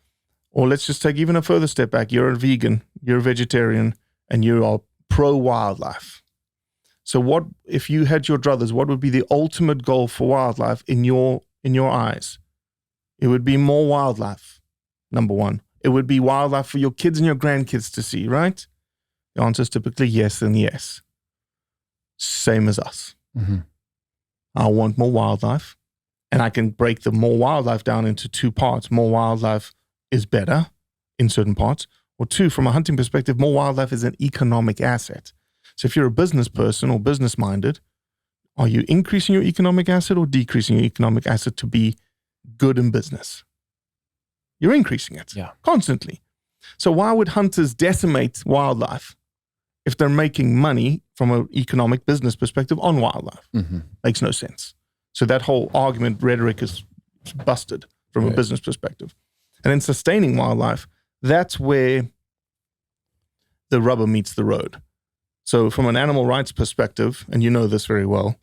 Or let's just take even a further step back. You're a vegan, you're a vegetarian, and you are pro-wildlife. So what, if you had your druthers, what would be the ultimate goal for wildlife in your eyes? It would be more wildlife, number one. It would be wildlife for your kids and your grandkids to see, right? The answer is typically yes and yes. Same as us. Mm-hmm. I want more wildlife. And I can break the more wildlife down into two parts. More wildlife is better in certain parts. Or two, from a hunting perspective, more wildlife is an economic asset. So if you're a business person or business-minded, are you increasing your economic asset or decreasing your economic asset to be good in business? You're increasing it constantly. So why would hunters decimate wildlife if they're making money from an economic business perspective on wildlife? Mm-hmm. Makes no sense. So that whole argument rhetoric is busted from a business perspective. And then sustaining wildlife, that's where the rubber meets the road. So from an animal rights perspective, and you know this very well,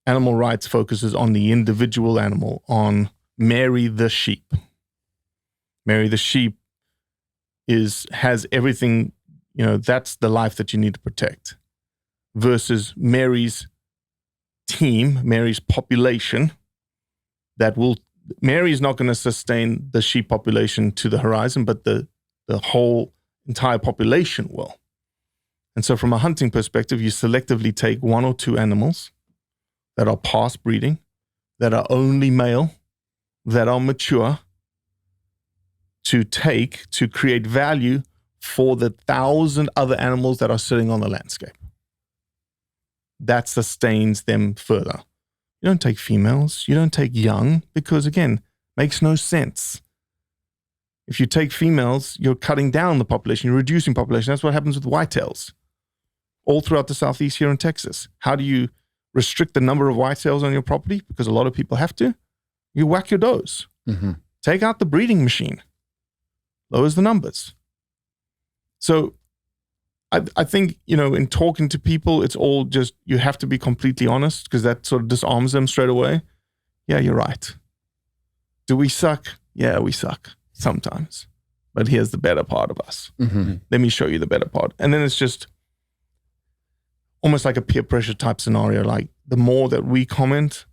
animal rights focuses on the individual animal, on Mary the sheep. Mary the sheep has everything, that's the life that you need to protect. Versus Mary's team, Mary's population, Mary's not going to sustain the sheep population to the horizon, but the whole entire population will. And so from a hunting perspective, you selectively take one or two animals that are past breeding, that are only male, that are mature, to create value for the 1,000 other animals that are sitting on the landscape. That sustains them further. You don't take females, you don't take young, because again, makes no sense. If you take females, you're cutting down the population, you're reducing population. That's what happens with whitetails all throughout the Southeast here in Texas. How do you restrict the number of whitetails on your property? Because a lot of people have to. You whack your does. Mm-hmm. Take out the breeding machine. Lowers the numbers. So I think, in talking to people, it's all just, you have to be completely honest, because that sort of disarms them straight away. Yeah, you're right. Do we suck? Yeah, we suck sometimes. But here's the better part of us. Mm-hmm. Let me show you the better part. And then it's just almost like a peer pressure type scenario. Like the more that we comment,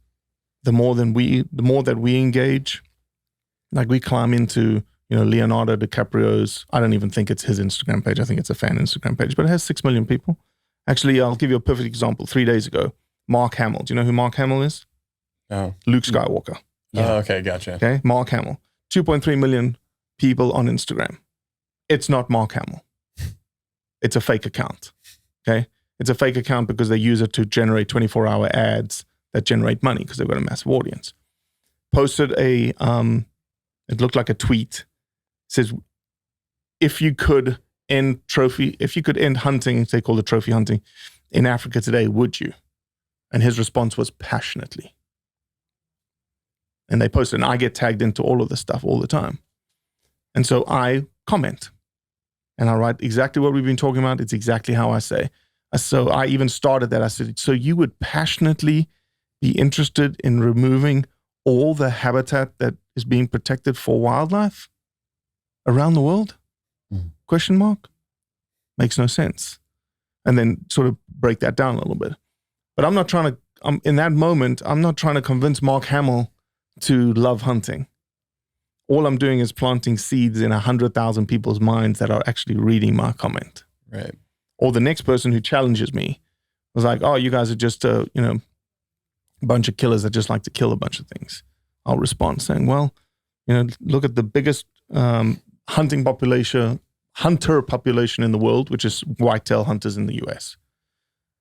the more that we engage. Like we climb into, Leonardo DiCaprio's, I don't even think it's his Instagram page. I think it's a fan Instagram page, but it has 6 million people. Actually, I'll give you a perfect example. 3 days ago, Mark Hamill. Do you know who Mark Hamill is? Oh. Luke Skywalker. Yeah. Oh, okay, gotcha. Okay, Mark Hamill. 2.3 million people on Instagram. It's not Mark Hamill. It's a fake account. Okay? It's a fake account because they use it to generate 24-hour ads that generate money because they've got a massive audience. Posted it looked like a tweet. It says, if you could end hunting, they call it trophy hunting, in Africa today, would you? And his response was passionately. And they posted, and I get tagged into all of this stuff all the time. And so I comment and I write exactly what we've been talking about. It's exactly how I say. So I even started that. I said, so you would passionately be interested in removing all the habitat that is being protected for wildlife around the world? Question mark? Makes no sense. And then sort of break that down a little bit. But I'm not trying to, in that moment, I'm not trying to convince Mark Hamill to love hunting. All I'm doing is planting seeds in 100,000 people's minds that are actually reading my comment. Right. Or the next person who challenges me was like, oh, you guys are just a bunch of killers that just like to kill a bunch of things. I'll respond saying, well, look at the biggest hunter population in the world, which is whitetail hunters in the US.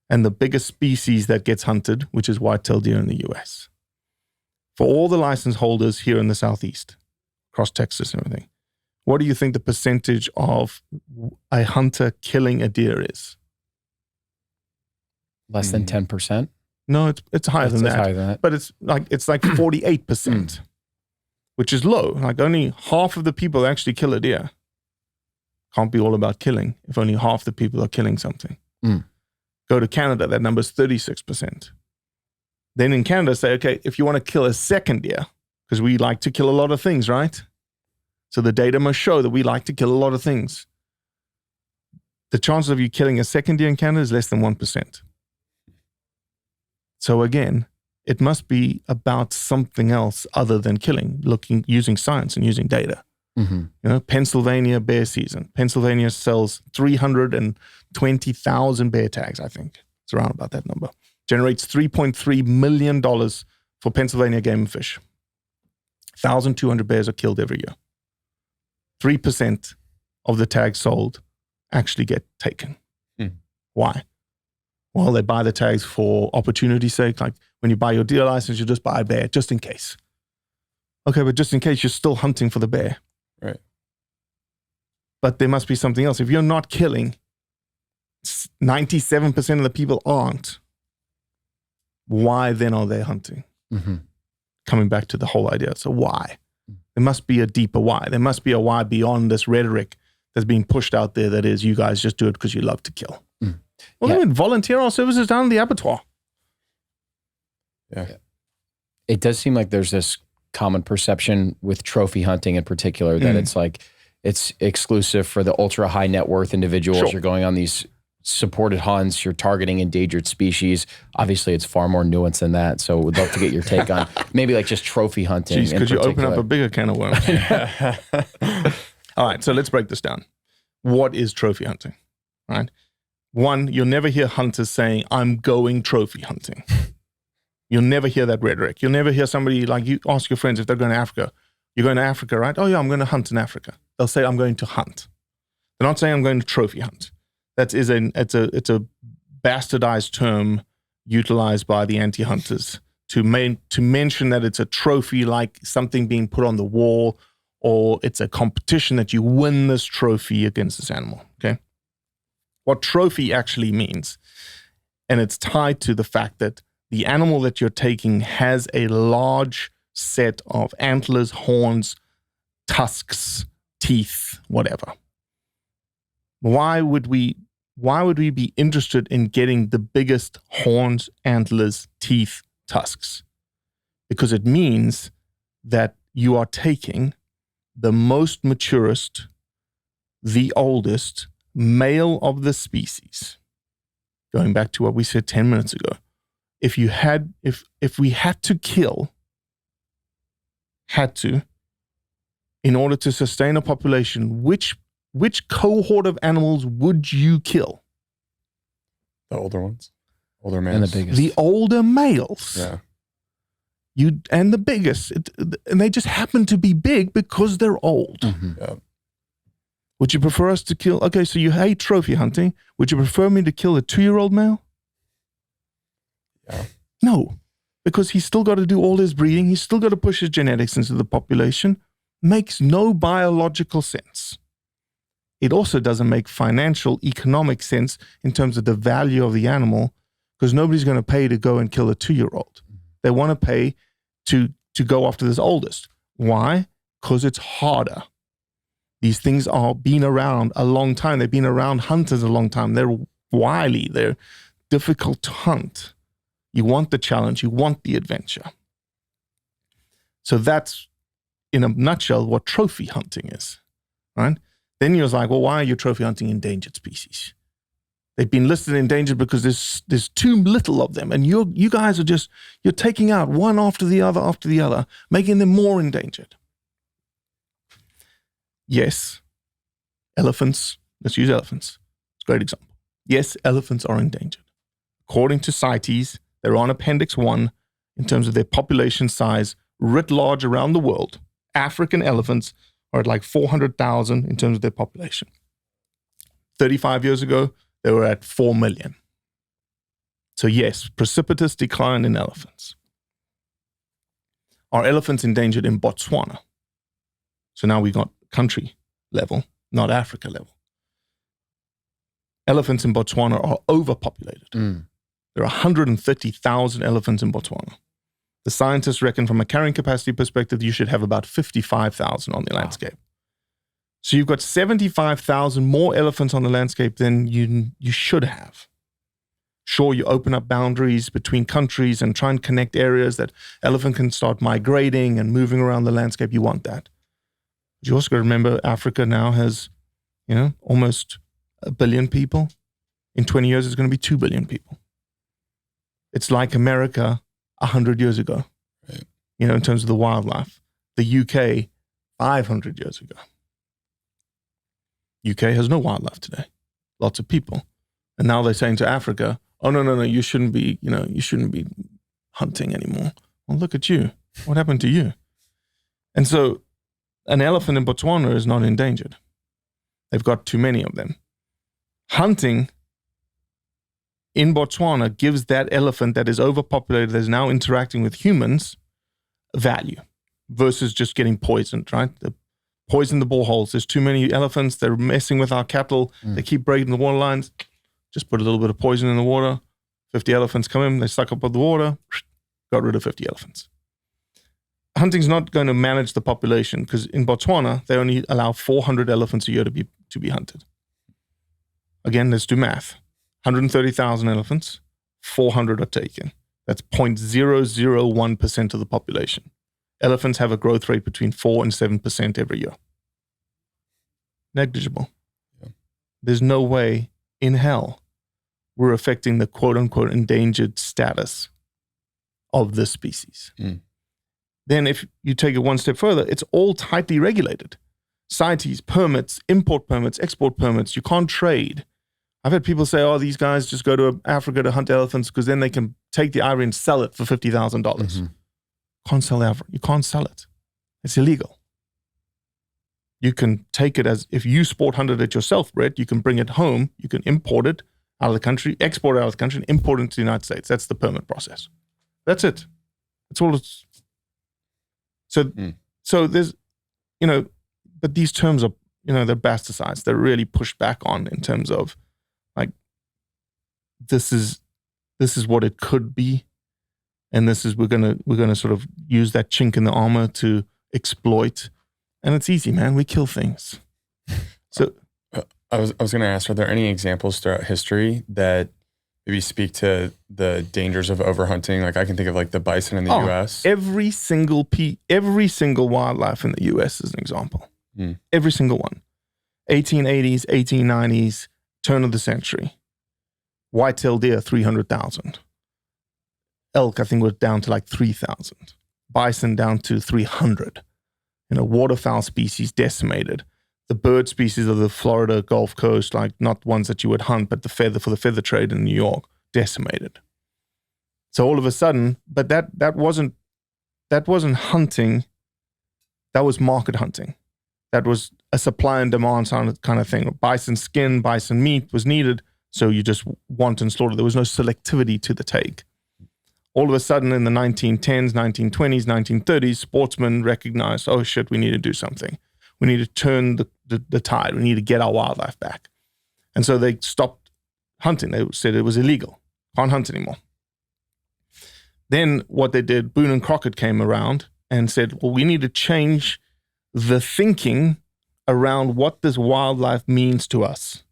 And the biggest species that gets hunted, which is whitetail deer in the US. For all the license holders here in the Southeast, across Texas and everything, what do you think the percentage of a hunter killing a deer is? Less than 10%? No, it's higher than that. Higher than that. But it's like 48%, which is low. Like only half of the people actually kill a deer. Can't be all about killing if only half the people are killing something. Go to Canada, that number is 36%. Then in Canada, say, okay, if you want to kill a second deer, because we like to kill a lot of things, right? So the data must show that we like to kill a lot of things. The chances of you killing a second deer in Canada is less than 1%. So again, it must be about something else other than killing, using science and using data. Pennsylvania bear season. Pennsylvania sells 320,000 bear tags, I think. It's around about that number. Generates $3.3 million for Pennsylvania Game and Fish. 1,200 bears are killed every year. 3% of the tags sold actually get taken. Why? Well, they buy the tags for opportunity's sake. Like when you buy your deer license, you just buy a bear just in case. Okay, but just in case, you're still hunting for the bear. Right. But there must be something else. If you're not killing, 97% of the people aren't. Why then are they hunting? Coming back to the whole idea. So why? There must be a deeper why. There must be a why beyond this rhetoric that's being pushed out there that is, you guys just do it because you love to kill. Well, then volunteer our services down in the abattoir. Yeah. It does seem like there's this common perception with trophy hunting in particular that it's like, it's exclusive for the ultra high net worth individuals. Sure. You're going on these supported hunts, you're targeting endangered species. Obviously, it's far more nuanced than that. So we'd love to get your take on maybe like just trophy hunting. Jeez, could you open up a bigger can of worms? All right, so let's break this down. What is trophy hunting? All right. One, you'll never hear hunters saying, I'm going trophy hunting. You'll never hear that rhetoric. You'll never hear somebody, like, you ask your friends if they're going to Africa. You're going to Africa, right? Oh yeah, I'm going to hunt in Africa. They'll say, I'm going to hunt. They're not saying I'm going to trophy hunt. It's a bastardized term utilized by the anti-hunters to mention that it's a trophy, like something being put on the wall, or it's a competition that you win this trophy against this animal, okay? What trophy actually means, and it's tied to the fact that the animal that you're taking has a large set of antlers, horns, tusks, teeth, whatever. Why would we be interested in getting the biggest horns, antlers, teeth, tusks? Because it means that you are taking the most maturest, the oldest male of the species. Going back to what we said 10 minutes ago. If we had to kill, in order to sustain a population, which cohort of animals would you kill? The older ones, older males, and the biggest. The older males. Yeah. And the biggest, and they just happen to be big because they're old. Mm-hmm. Yeah. Would you prefer us to kill? Okay, so you hate trophy hunting. Would you prefer me to kill a 2-year-old male? Yeah. No, because he's still got to do all his breeding. He's still got to push his genetics into the population. Makes no biological sense. It also doesn't make financial, economic sense in terms of the value of the animal, because nobody's going to pay to go and kill a 2-year-old. They want to pay to go after this oldest. Why? Because it's harder. These things are been around a long time. They've been around hunters a long time. They're wily. They're difficult to hunt. You want the challenge. You want the adventure. So that's, in a nutshell, what trophy hunting is, right? Then you're like, well, why are you trophy hunting endangered species? They've been listed endangered because there's too little of them. And you guys are just, you're taking out one after the other, making them more endangered. Yes, elephants, let's use elephants. It's a great example. Yes, elephants are endangered. According to CITES, they're on Appendix 1 in terms of their population size writ large around the world. African elephants are at like 400,000 in terms of their population. 35 years ago, they were at 4 million. So yes, precipitous decline in elephants. Are elephants endangered in Botswana? So now we got country level, not Africa level. Elephants in Botswana are overpopulated. There are 130,000 elephants in Botswana. The scientists reckon from a carrying capacity perspective, you should have about 55,000 on the landscape. So you've got 75,000 more elephants on the landscape than you should have. Sure, you open up boundaries between countries and try and connect areas that elephant can start migrating and moving around the landscape. You want that. But you also got to remember Africa now has, almost 1 billion people. In 20 years, it's going to be 2 billion people. It's like America 100 years ago, right. In terms of the wildlife. The UK, 500 years ago. UK has no wildlife today. Lots of people. And now they're saying to Africa, oh, no, you shouldn't be hunting anymore. Well, look at you. What happened to you? And so an elephant in Botswana is not endangered. They've got too many of them. Hunting in Botswana gives that elephant that is overpopulated, that is now interacting with humans, value versus just getting poisoned, right? They poison the boreholes. There's too many elephants. They're messing with our cattle. They keep breaking the water lines. Just put a little bit of poison in the water. 50 elephants come in. They suck up the water. Got rid of 50 elephants. Hunting's not going to manage the population because in Botswana, they only allow 400 elephants a year to be hunted. Again, let's do math. 130,000 elephants, 400 are taken. That's 0.001% of the population. Elephants have a growth rate between 4 and 7% every year. Negligible. Yeah. There's no way in hell we're affecting the quote-unquote endangered status of this species. Then if you take it one step further, it's all tightly regulated. CITES, permits, import permits, export permits. You can't trade. I've had people say, oh, these guys just go to Africa to hunt elephants because then they can take the ivory and sell it for $50,000. Can't sell ivory. You can't sell it. It's illegal. You can take it as, if you sport hunted it yourself, Brett, you can bring it home. You can import it out of the country, export it out of the country, and import it into the United States. That's the permit process. That's it. That's all it's. So there's, but these terms are, they're bastardized. They're really pushed back on in terms of, like, this is what it could be, and we're gonna sort of use that chink in the armor to exploit, and it's easy, man. We kill things. So I was going to ask, are there any examples throughout history that maybe speak to the dangers of overhunting? Like I can think of like the bison in the U.S. Every single wildlife in the U.S. is an example. Every single one. 1880s, 1890s, turn of the century. White-tailed deer, 300,000. Elk, I think, was down to like 3,000. Bison down to 300. Waterfowl species decimated. The bird species of the Florida Gulf Coast, like not ones that you would hunt, but for the feather trade in New York, decimated. So all of a sudden, but that wasn't hunting. That was market hunting. That was a supply and demand kind of thing. Bison skin, bison meat was needed, so you just want and slaughter. There was no selectivity to the take. All of a sudden in the 1910s, 1920s, 1930s, sportsmen recognized, oh shit, we need to do something. We need to turn the tide. We need to get our wildlife back. And so they stopped hunting. They said it was illegal. Can't hunt anymore. Then what they did, Boone and Crockett came around and said, well, we need to change the thinking around what this wildlife means to us.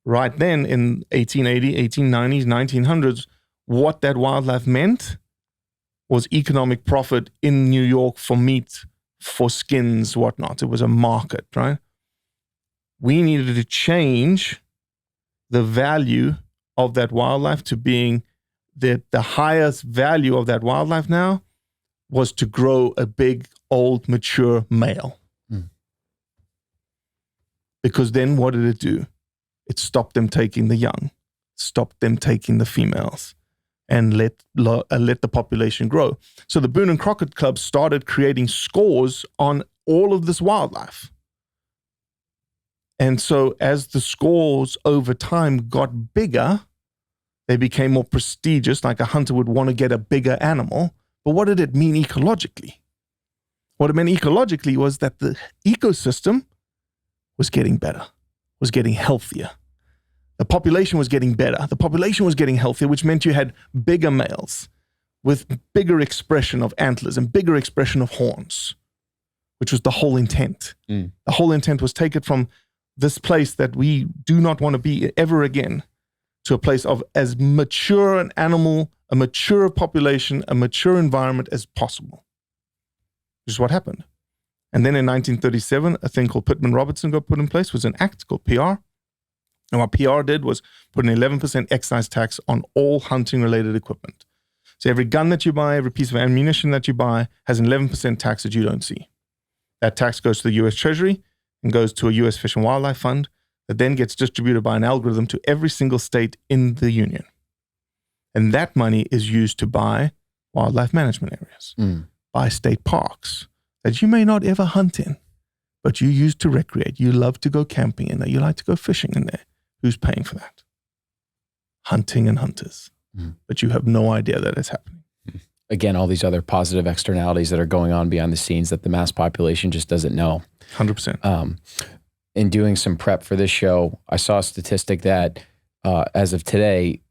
Right then in 1880, 1890s, 1900s, what that wildlife meant was economic profit in New York for meat, for skins, whatnot. It was a market, right? We needed to change the value of that wildlife to being that the highest value of that wildlife now was to grow a big, old, mature male. Because then what did it do? It stopped them taking the young, stopped them taking the females, and let the population grow. So the Boone and Crockett Club started creating scores on all of this wildlife. And so as the scores over time got bigger, they became more prestigious, like a hunter would want to get a bigger animal. But what did it mean ecologically? What it meant ecologically was that the ecosystem was getting better, was getting healthier. The population was getting better. The population was getting healthier, which meant you had bigger males with bigger expression of antlers and bigger expression of horns, which was the whole intent. The whole intent was take it from this place that we do not want to be ever again to a place of as mature an animal, a mature population, a mature environment as possible. Which is what happened. And then in 1937, a thing called Pittman-Robertson got put in place. It was an act called PR. And what PR did was put an 11% excise tax on all hunting-related equipment. So every gun that you buy, every piece of ammunition that you buy has an 11% tax that you don't see. That tax goes to the U.S. Treasury and goes to a U.S. Fish and Wildlife Fund that then gets distributed by an algorithm to every single state in the union. And that money is used to buy wildlife management areas, buy state parks that you may not ever hunt in, but you use to recreate. You love to go camping in there. You like to go fishing in there. Who's paying for that? Hunting and hunters. But you have no idea that it's happening. Again, all these other positive externalities that are going on behind the scenes that the mass population just doesn't know. 100%. In doing some prep for this show, I saw a statistic that as of today,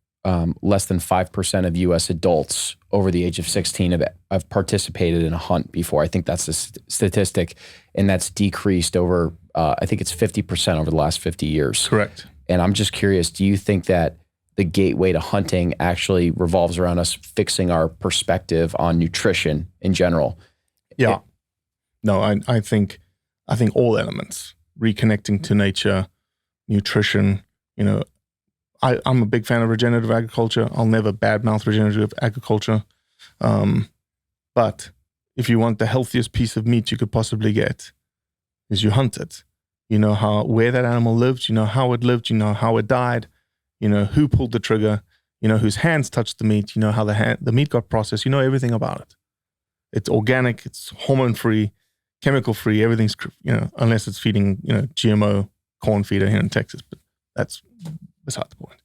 less than 5% of U.S. adults over the age of 16 have participated in a hunt before. I think that's a statistic, and that's decreased over, I think it's 50% over the last 50 years. Correct. And I'm just curious, do you think that the gateway to hunting actually revolves around us fixing our perspective on nutrition in general? Yeah. No, I think all elements, reconnecting to nature, nutrition, I'm a big fan of regenerative agriculture. I'll never badmouth regenerative agriculture. But if you want the healthiest piece of meat you could possibly get, is you hunt it. You know where that animal lived, you know how it lived, you know how it died, you know who pulled the trigger, you know whose hands touched the meat, you know how the meat got processed, you know everything about it. It's organic, it's hormone-free, chemical-free, everything's, unless it's feeding, GMO corn feeder here in Texas, but that's beside the point.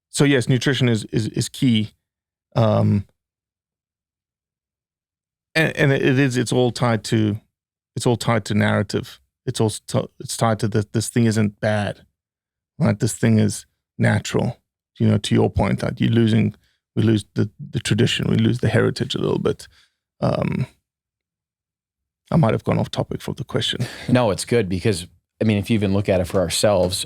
So yes, nutrition is key. And it's all tied to narrative. It's tied to this thing isn't bad, right? This thing is natural. To your point that we lose the tradition, we lose the heritage a little bit. I might have gone off topic from the question. No, it's good because if you even look at it for ourselves,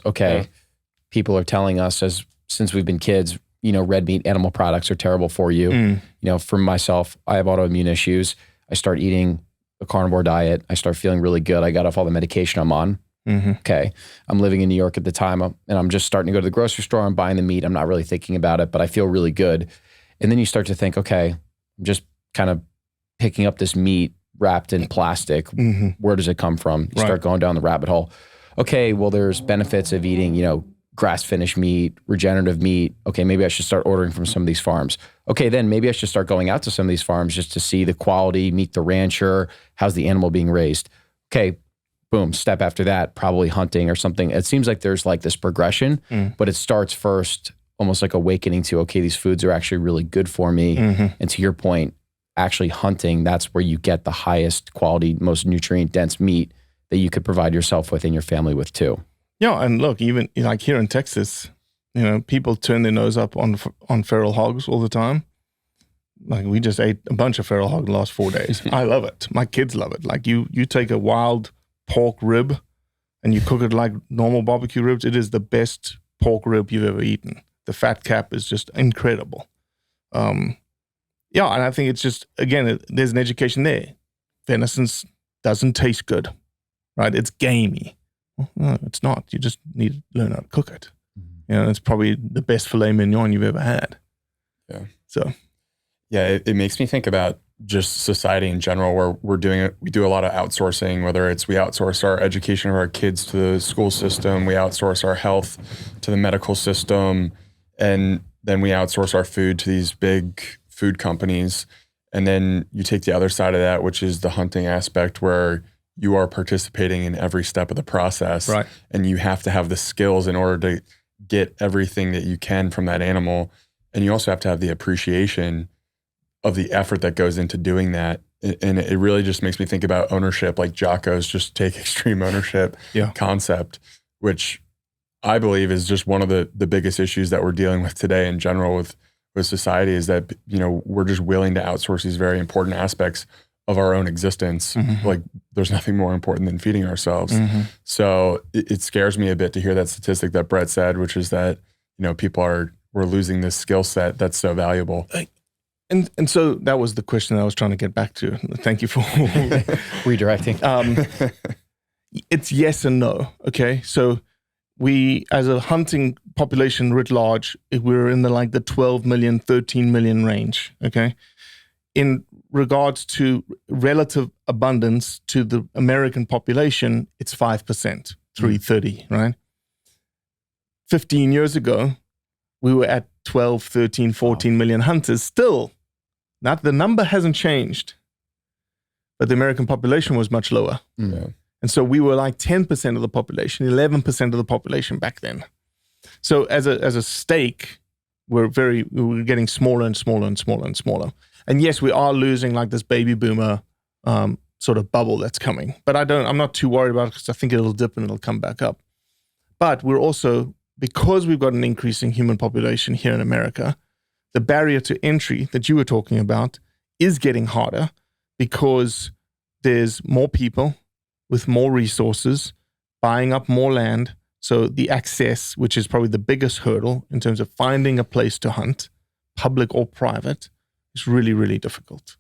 people are telling us since we've been kids, red meat animal products are terrible for you. For myself, I have autoimmune issues. I start eating a carnivore diet. I start feeling really good. I got off all the medication I'm on. Okay. I'm living in New York at the time and I'm just starting to go to the grocery store. I'm buying the meat. I'm not really thinking about it, but I feel really good. And then you start to think, okay, I'm just kind of picking up this meat wrapped in plastic. Where does it come from? You start going down the rabbit hole. Okay, well, there's benefits of eating, grass-finished meat, regenerative meat. Okay, maybe I should start ordering from some of these farms. Okay, then maybe I should start going out to some of these farms just to see the quality, meet the rancher, how's the animal being raised. Okay, boom, step after that, probably hunting or something. It seems like there's like this progression, but it starts first almost like awakening to, okay, these foods are actually really good for me. And to your point, actually hunting, that's where you get the highest quality, most nutrient dense meat that you could provide yourself with and your family with too. Yeah, and look, even like here in Texas, people turn their nose up on feral hogs all the time. Like we just ate a bunch of feral hog the last 4 days. I love it. My kids love it. Like you take a wild pork rib and you cook it like normal barbecue ribs. It is the best pork rib you've ever eaten. The fat cap is just incredible. Yeah, and I think it's just, again, there's an education there. Venison doesn't taste good, right? It's gamey. Well, no, it's not. You just need to learn how to cook it. It's probably the best filet mignon you've ever had. Yeah. So, yeah, it makes me think about just society in general, where we do a lot of outsourcing, whether it's we outsource our education of our kids to the school system, we outsource our health to the medical system, and then we outsource our food to these big food companies. And then you take the other side of that, which is the hunting aspect, where you are participating in every step of the process. Right. And you have to have the skills in order to get everything that you can from that animal. And you also have to have the appreciation of the effort that goes into doing that. And it really just makes me think about ownership, like Jocko's just take extreme ownership concept, which I believe is just one of the biggest issues that we're dealing with today in general with society, is that, we're just willing to outsource these very important aspects of our own existence. Like there's nothing more important than feeding ourselves. So it scares me a bit to hear that statistic that Brett said, which is that, we're losing this skill set that's so valuable. And so that was the question I was trying to get back to. Thank you for redirecting. It's yes and no. Okay. So we, as a hunting population writ large, we're in the 12 million, 13 million range. Okay. In regards to relative abundance to the American population, it's 5%, 330, right? 15 years ago, we were at 12, 13, 14 million hunters. Still, the number hasn't changed, but the American population was much lower. Yeah. And so we were like 10% of the population, 11% of the population back then. So as a stake, we're getting smaller and smaller and smaller and smaller. And yes, we are losing like this baby boomer sort of bubble that's coming. But I'm not too worried about it, because I think it'll dip and it'll come back up. But we're also, because we've got an increasing human population here in America, the barrier to entry that you were talking about is getting harder, because there's more people with more resources buying up more land. So the access, which is probably the biggest hurdle in terms of finding a place to hunt, public or private, is really, really difficult.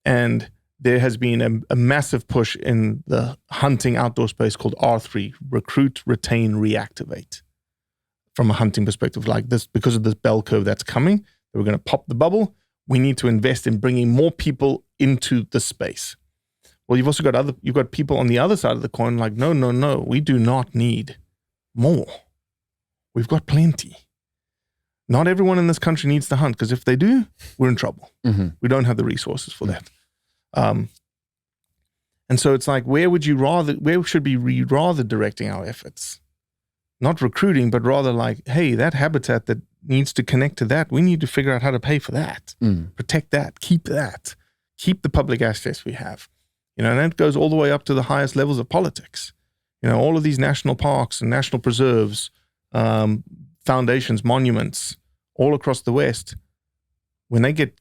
And there has been a massive push in the hunting outdoor space called R3, recruit, retain, reactivate. From a hunting perspective, like this, because of this bell curve that's coming, we're going to pop the bubble. We need to invest in bringing more people into the space. Well, you've also got people on the other side of the coin like, no, we do not need more. We've got plenty. Not everyone in this country needs to hunt, because if they do, we're in trouble. We don't have the resources for that. And so it's like, where should we rather directing our efforts? Not recruiting, but rather like, hey, that habitat that needs to connect to that, we need to figure out how to pay for that, protect that, keep the public access we have. And that goes all the way up to the highest levels of politics. All of these national parks and national preserves, foundations, monuments, all across the West, when they get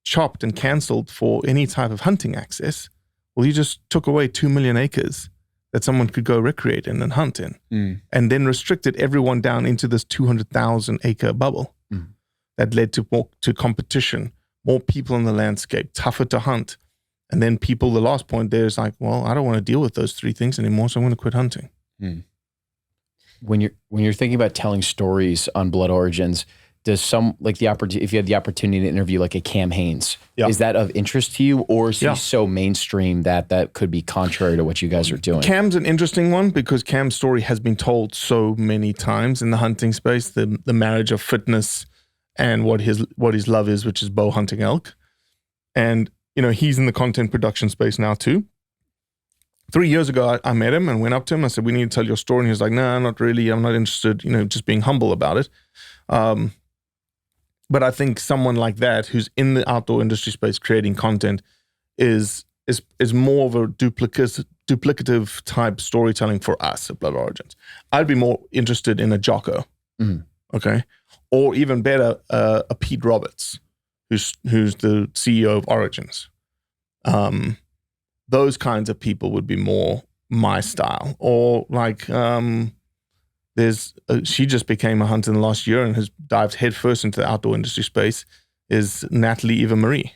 chopped and canceled for any type of hunting access, well, you just took away 2 million acres that someone could go recreate in and hunt in, and then restricted everyone down into this 200,000 acre bubble that led to competition, more people in the landscape, tougher to hunt. And then the last point there is like, well, I don't want to deal with those three things anymore, so I'm going to quit hunting. When you're thinking about telling stories on Blood Origins, does if you had the opportunity to interview like a Cam Hanes, is that of interest to you, or is he so mainstream that could be contrary to what you guys are doing? Cam's an interesting one, because Cam's story has been told so many times in the hunting space, the marriage of fitness and what his love is, which is bow hunting elk. And he's in the content production space now too. 3 years ago, I met him and went up to him. I said, we need to tell your story. And he was like, no, not really. I'm not interested, just being humble about it. But I think someone like that who's in the outdoor industry space creating content is more of a duplicative type storytelling for us at Blood Origins. I'd be more interested in a Jocko, okay? Or even better, a Pete Roberts, who's the CEO of Origins. Those kinds of people would be more my style. Or like, she just became a hunter in the last year and has dived headfirst into the outdoor industry space, is Natalie Eva Marie,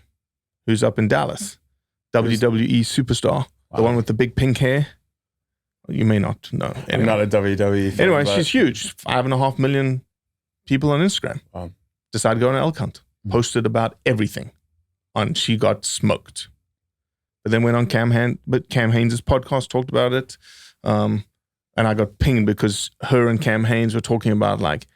who's up in Dallas, WWE superstar, the one with the big pink hair. You may not know. Anyway. I'm not a WWE fan. Anyway, she's huge. 5.5 million people on Instagram. Wow. Decided to go on an elk hunt. Posted about everything. And she got smoked. But then went on Cam Haynes' podcast, talked about it. And I got pinged because her and Cam Haynes were talking about like,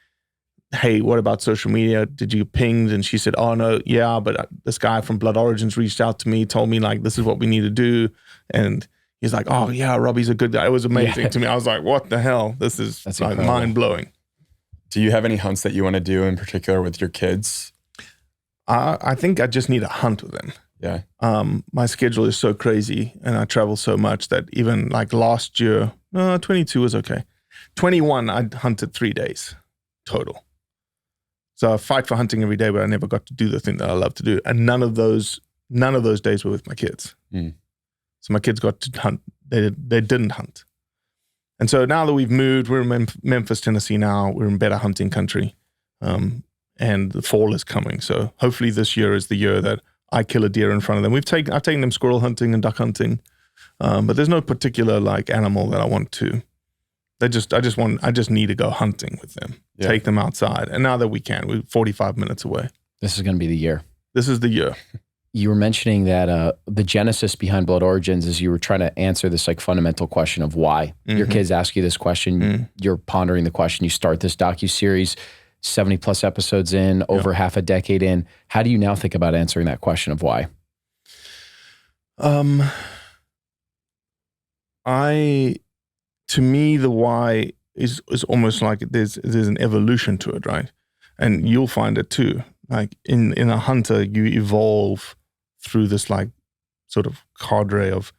hey, what about social media? Did you get pinged? And she said, oh, no, yeah, but this guy from Blood Origins reached out to me, told me like, this is what we need to do. And he's like, oh, yeah, Robbie's a good guy. It was amazing to me. I was like, what the hell? This is like mind-blowing. Do you have any hunts that you want to do in particular with your kids? I think I just need a hunt with them. Yeah. My schedule is so crazy and I travel so much that even like last year, 22 was okay. 21, I hunted 3 days total. So I fight for hunting every day, but I never got to do the thing that I love to do. And none of those days were with my kids. So my kids got to hunt. They didn't hunt. And so now that we've moved, we're in Memphis, Tennessee now. We're in better hunting country. And the fall is coming. So hopefully this year is the year that I kill a deer in front of them. I've taken them squirrel hunting and duck hunting. But there's no particular like animal that I want to. I just need to go hunting with them. Yeah. Take them outside. And now that we can, we're 45 minutes away. This is going to be the year. This is the year. You were mentioning that the genesis behind Blood Origins is you were trying to answer this like fundamental question of why. Your kids ask you this question. You're pondering the question. You start this docuseries 70 plus episodes in, over half a decade in. How do you now think about answering that question of why? To me, the why is almost like there's an evolution to it, right? And you'll find it too. Like in a hunter, you evolve through this like sort of cadre of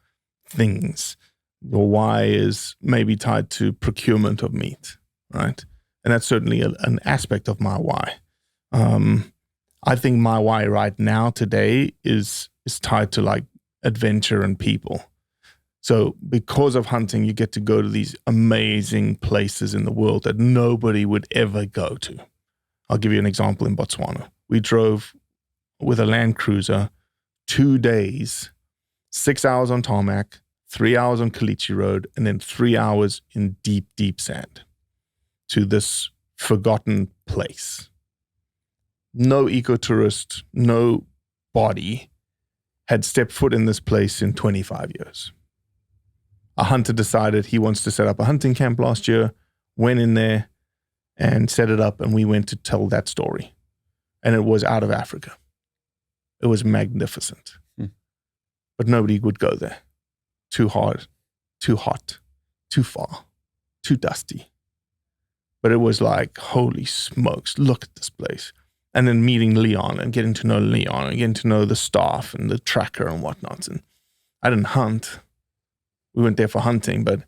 things. Your why is maybe tied to procurement of meat, right? And that's certainly an aspect of my why. I think my why right now today is tied to like adventure and people. So because of hunting, you get to go to these amazing places in the world that nobody would ever go to. I'll give you an example in Botswana. We drove with a Land Cruiser 2 days, 6 hours on tarmac, 3 hours on Kalichi Road, and then 3 hours in deep, deep sand to this forgotten place. No ecotourist, no body had stepped foot in this place in 25 years. A hunter decided he wants to set up a hunting camp last year, went in there and set it up, and we went to tell that story. And it was out of Africa. It was magnificent. But nobody would go there. Too hard, too hot, too far, too dusty. But it was like, holy smokes, look at this place. And then meeting Leon and getting to know Leon and getting to know the staff and the tracker and whatnot. And I didn't hunt. We went there for hunting, but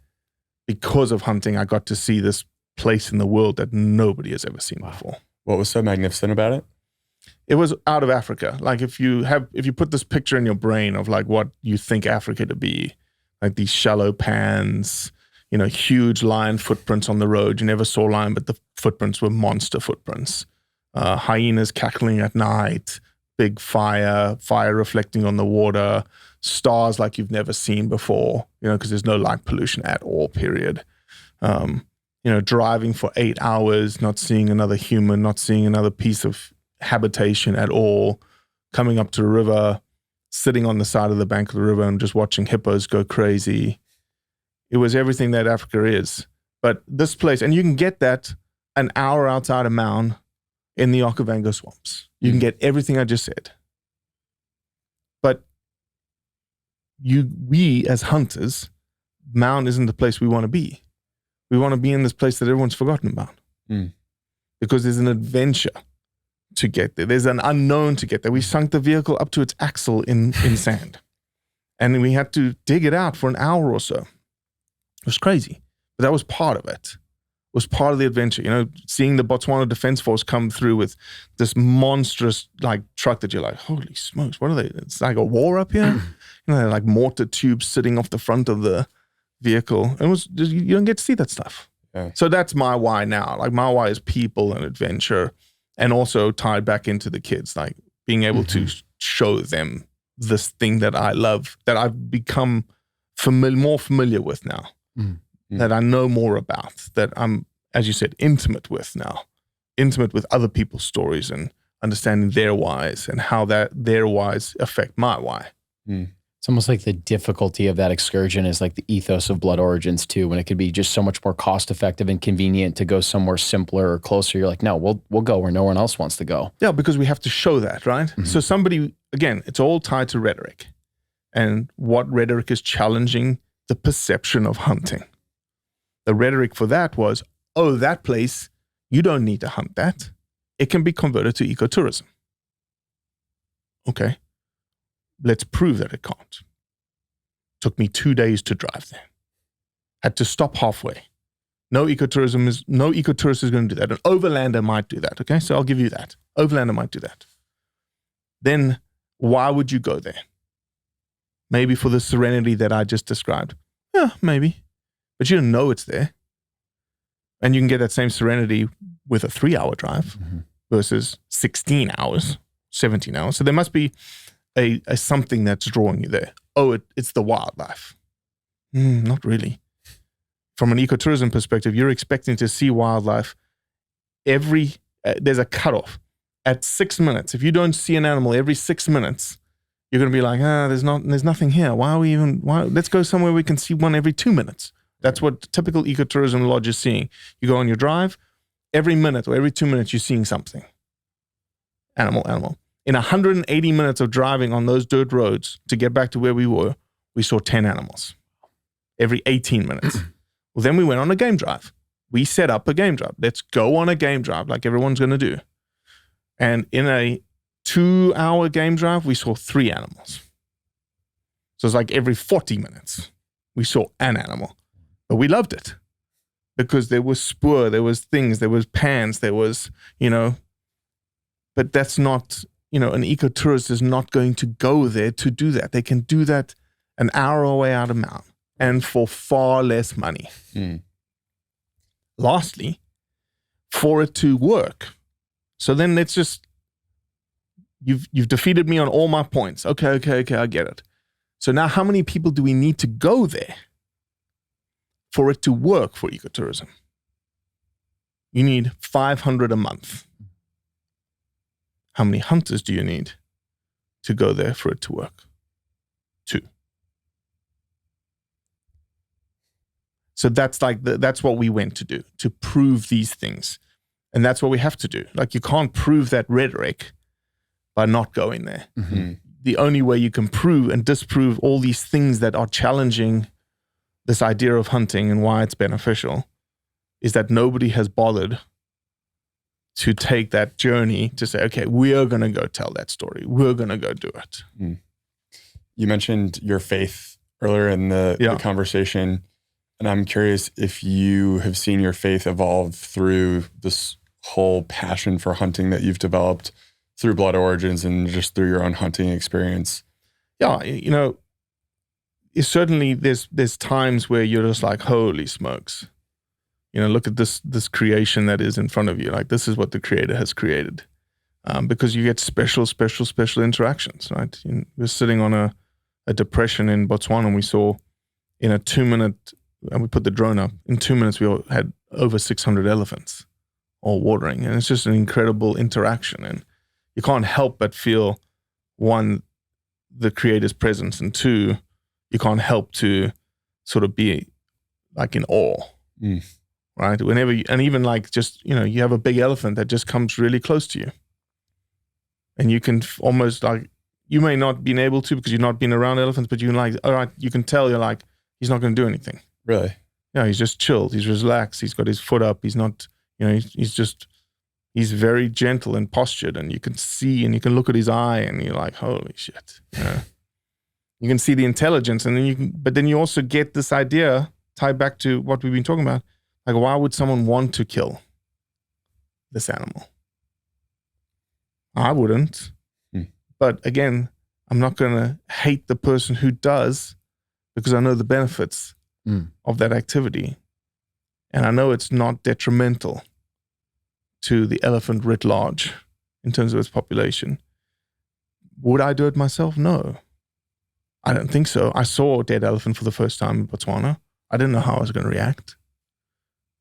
because of hunting, I got to see this place in the world that nobody has ever seen before. What was so magnificent about it? It was out of Africa. Like if you put this picture in your brain of like what you think Africa to be, like these shallow pans, huge lion footprints on the road. You never saw lion, but the footprints were monster footprints. Hyenas cackling at night, big fire reflecting on the water, stars like you've never seen before, because there's no light pollution at all, period. Driving for 8 hours, not seeing another human, not seeing another piece of habitation at all, coming up to the river, sitting on the side of the bank of the river and just watching hippos go crazy. It was everything that Africa is. But this place, and you can get that an hour outside of Maun in the Okavango swamps. You can get everything I just said. But we as hunters mound isn't the place we want to be. We want to be in this place that everyone's forgotten about. Because there's an adventure to get there. There's an unknown to get there. We sunk the vehicle up to its axle in sand. And we had to dig it out for an hour or so. It was crazy. But that was part of it. It was part of the adventure. Seeing the Botswana Defense Force come through with this monstrous truck that you're like, holy smokes, what are they? It's like a war up here. They're like mortar tubes sitting off the front of the vehicle. It was just, you don't get to see that stuff. Yeah. So that's my why now. My why is people and adventure, and also tied back into the kids, being able to show them this thing that I love, that I've become more familiar with now, that I know more about, that I'm, as you said, intimate with now, intimate with other people's stories and understanding their whys and how their whys affect my why. It's almost like the difficulty of that excursion is like the ethos of Blood Origins too, when it could be just so much more cost effective and convenient to go somewhere simpler or closer. You're like, no, we'll go where no one else wants to go. Yeah, because we have to show that, right? So somebody, again, it's all tied to rhetoric, and what rhetoric is challenging the perception of hunting. The rhetoric for that was, oh, that place, you don't need to hunt that. It can be converted to ecotourism. Okay. Let's prove that it can't. Took me 2 days to drive there. Had to stop halfway. No ecotourist is going to do that. An overlander might do that, okay? So I'll give you that. Overlander might do that. Then why would you go there? Maybe for the serenity that I just described. Yeah, maybe. But you don't know it's there. And you can get that same serenity with a 3-hour drive versus 16 hours, 17 hours. So there must be a something that's drawing you there. Oh, it's the wildlife. Not really. From an ecotourism perspective, you're expecting to see wildlife there's a cutoff. At 6 minutes, if you don't see an animal every 6 minutes, you're going to be like, there's nothing here. Let's go somewhere we can see one every 2 minutes. That's what typical ecotourism lodge is seeing. You go on your drive, every minute or every 2 minutes, you're seeing something. Animal. In 180 minutes of driving on those dirt roads to get back to where we were, we saw 10 animals every 18 minutes. Well, then we went on a game drive. We set up a game drive. Let's go on a game drive like everyone's going to do. And in a 2-hour game drive, we saw 3 animals. So it's like every 40 minutes, we saw an animal. But we loved it because there was spoor, there was things, there was pans, there was, but that's not, an ecotourist is not going to go there to do that. They can do that an hour away out of mountain and for far less money. Lastly, for it to work. So then let's just, you've defeated me on all my points. Okay, I get it. So now how many people do we need to go there for it to work for ecotourism? You need 500 a month. How many hunters do you need to go there for it to work? 2. So that's that's what we went to do, to prove these things. And that's what we have to do. You can't prove that rhetoric by not going there. The only way you can prove and disprove all these things that are challenging this idea of hunting and why it's beneficial is that nobody has bothered to take that journey to say, okay, we are going to go tell that story. We're going to go do it. You mentioned your faith earlier in the conversation, and I'm curious if you have seen your faith evolve through this whole passion for hunting that you've developed through Blood Origins and just through your own hunting experience. Yeah, certainly there's times where you're just like, holy smokes. Look at this creation that is in front of you. This is what the creator has created. Because you get special interactions, right? We're sitting on a depression in Botswana, and we saw in a 2-minute, and we put the drone up, in 2 minutes we had over 600 elephants all watering. And it's just an incredible interaction. And you can't help but feel, 1, the creator's presence, and 2, you can't help to sort of be in awe. Right? Whenever you have a big elephant that just comes really close to you. And you can almost you may not been able to because you've not been around elephants, but you can all right, you can tell you're he's not going to do anything. Really? Yeah, he's just chilled. He's relaxed. He's got his foot up. He's not, he's very gentle and postured, and you can see and you can look at his eye and you're like, holy shit. You can see the intelligence, and then you also get this idea tied back to what we've been talking about. Like, why would someone want to kill this animal? I wouldn't. But again, I'm not going to hate the person who does, because I know the benefits of that activity. And I know it's not detrimental to the elephant writ large in terms of its population. Would I do it myself? No. I don't think so. I saw a dead elephant for the first time in Botswana. I didn't know how I was going to react.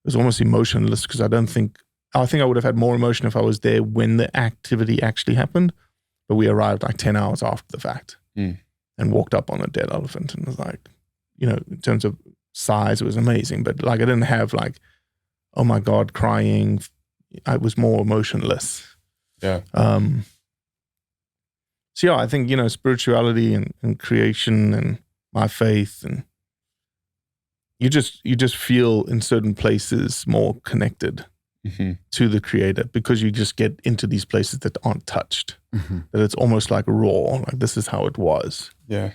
It was almost emotionless, because I think I would have had more emotion if I was there when the activity actually happened. But we arrived like 10 hours after the fact and walked up on a dead elephant, and was like, in terms of size, it was amazing. But like, I didn't have like, oh my God, crying. I was more emotionless. Yeah. So yeah, I think, spirituality and creation and my faith, and you just feel in certain places more connected to the creator, because you just get into these places that aren't touched, that it's almost like raw, like this is how it was. Yeah.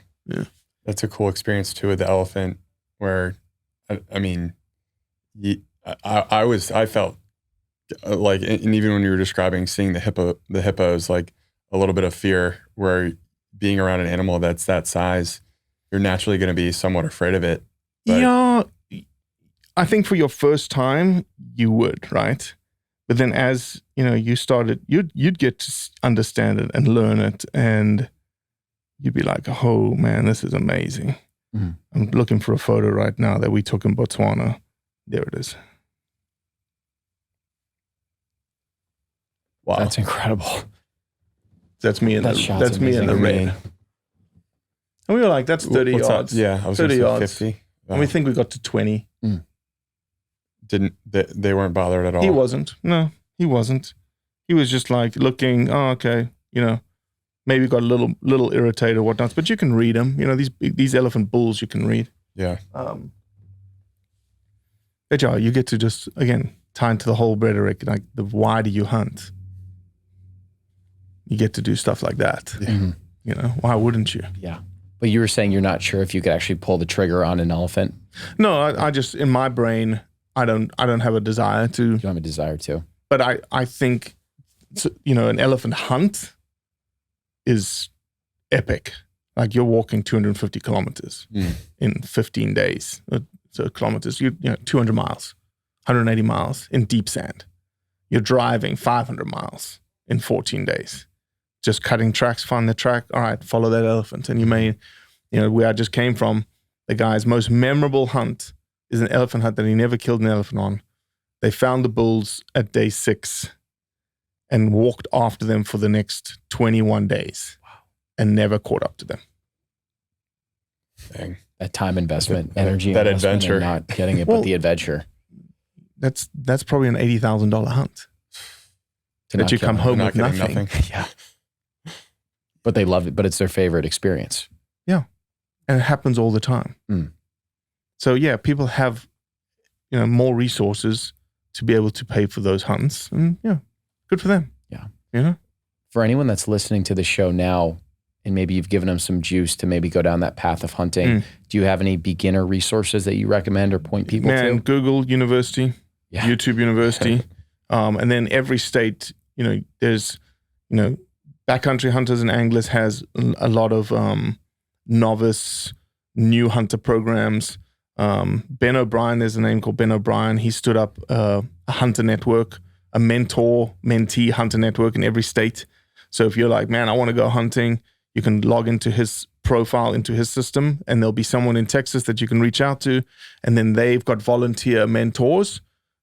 That's a cool experience too with the elephant, where, I mean, I felt like, and even when you were describing seeing the hippos, like a little bit of fear, where being around an animal that's that size, you're naturally going to be somewhat afraid of it. But yeah, I think for your first time you would, right? But then as you started, you'd get to understand it and learn it, and you'd be like, oh man, this is amazing. I'm looking for a photo right now that we took in Botswana. There it is. Wow, that's incredible. That's me in the rain. And we were like, that's 30 yards. Yeah, I was 30 yards. 50. Wow. And we think we got to 20. They weren't bothered at all? He wasn't. No, he wasn't. He was just like looking, oh, okay, maybe got a little irritated or whatnot, but you can read them. These elephant bulls you can read. Yeah. But yeah, you get to just, again, tie into the whole rhetoric, like the why do you hunt? You get to do stuff like that. Why wouldn't you? Yeah. But you were saying you're not sure if you could actually pull the trigger on an elephant. No, I just, in my brain, I don't have a desire to. You don't have a desire to. But I think, an elephant hunt is epic. Like, you're walking 250 kilometers in 15 days. So kilometers, 200 miles, 180 miles in deep sand. You're driving 500 miles in 14 days. Just cutting tracks, find the track. All right, follow that elephant. And you may, where I just came from, the guy's most memorable hunt is an elephant hunt that he never killed an elephant on. They found the bulls at day 6 and walked after them for the next 21 days and never caught up to them. Dang. That time investment, energy that investment, adventure. and not getting it, but the adventure. That's probably an $80,000 hunt. That you come home with nothing. Yeah. But they love it, but it's their favorite experience. Yeah. And it happens all the time. So yeah, people have, more resources to be able to pay for those hunts, and yeah, good for them. Yeah. For anyone that's listening to the show now, and maybe you've given them some juice to maybe go down that path of hunting, do you have any beginner resources that you recommend or point people to? Google University, YouTube University, and then every state, there's, Backcountry Hunters and Anglers has a lot of novice, new hunter programs. Ben O'Brien, there's a name called Ben O'Brien. He stood up a hunter network, a mentor-mentee hunter network in every state. So if you're like, man, I want to go hunting, you can log into his profile, into his system, and there'll be someone in Texas that you can reach out to. And then they've got volunteer mentors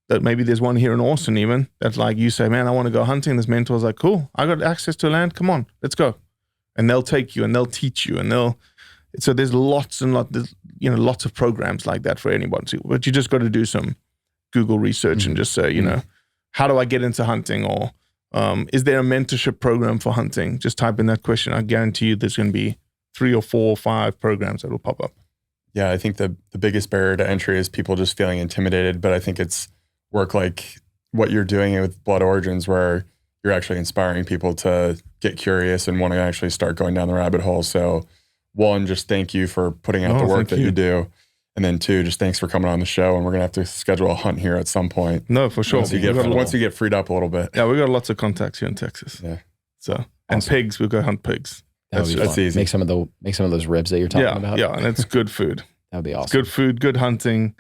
that maybe there's one here in Austin even, that like you say, man, I want to go hunting. This mentor's like, cool, I got access to land. Come on, let's go. And they'll take you and they'll teach you so there's lots and lots of programs like that for anybody. But you just got to do some Google research and just say, how do I get into hunting? Or is there a mentorship program for hunting? Just type in that question. I guarantee you there's going to be 3 or 4 or 5 programs that will pop up. Yeah, I think the biggest barrier to entry is people just feeling intimidated, but I think it's work like what you're doing with Blood Origins, where you're actually inspiring people to get curious and want to actually start going down the rabbit hole. So one, just thank you for putting out the work that you do. And then two, just thanks for coming on the show. And we're going to have to schedule a hunt here at some point. No, for sure. Once you get freed up a little bit. Yeah, we got lots of contacts here in Texas. Yeah. So, and pigs, we'll go hunt pigs. That's easy. Make some of those ribs that you're talking about. Yeah, and it's good food. That would be awesome. It's good food, good hunting.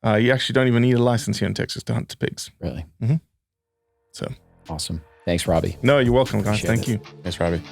You actually don't even need a license here in Texas to hunt pigs. Really? Mm-hmm. So awesome. Thanks, Robbie. No, you're welcome, guys. Thank you. Thanks, Robbie.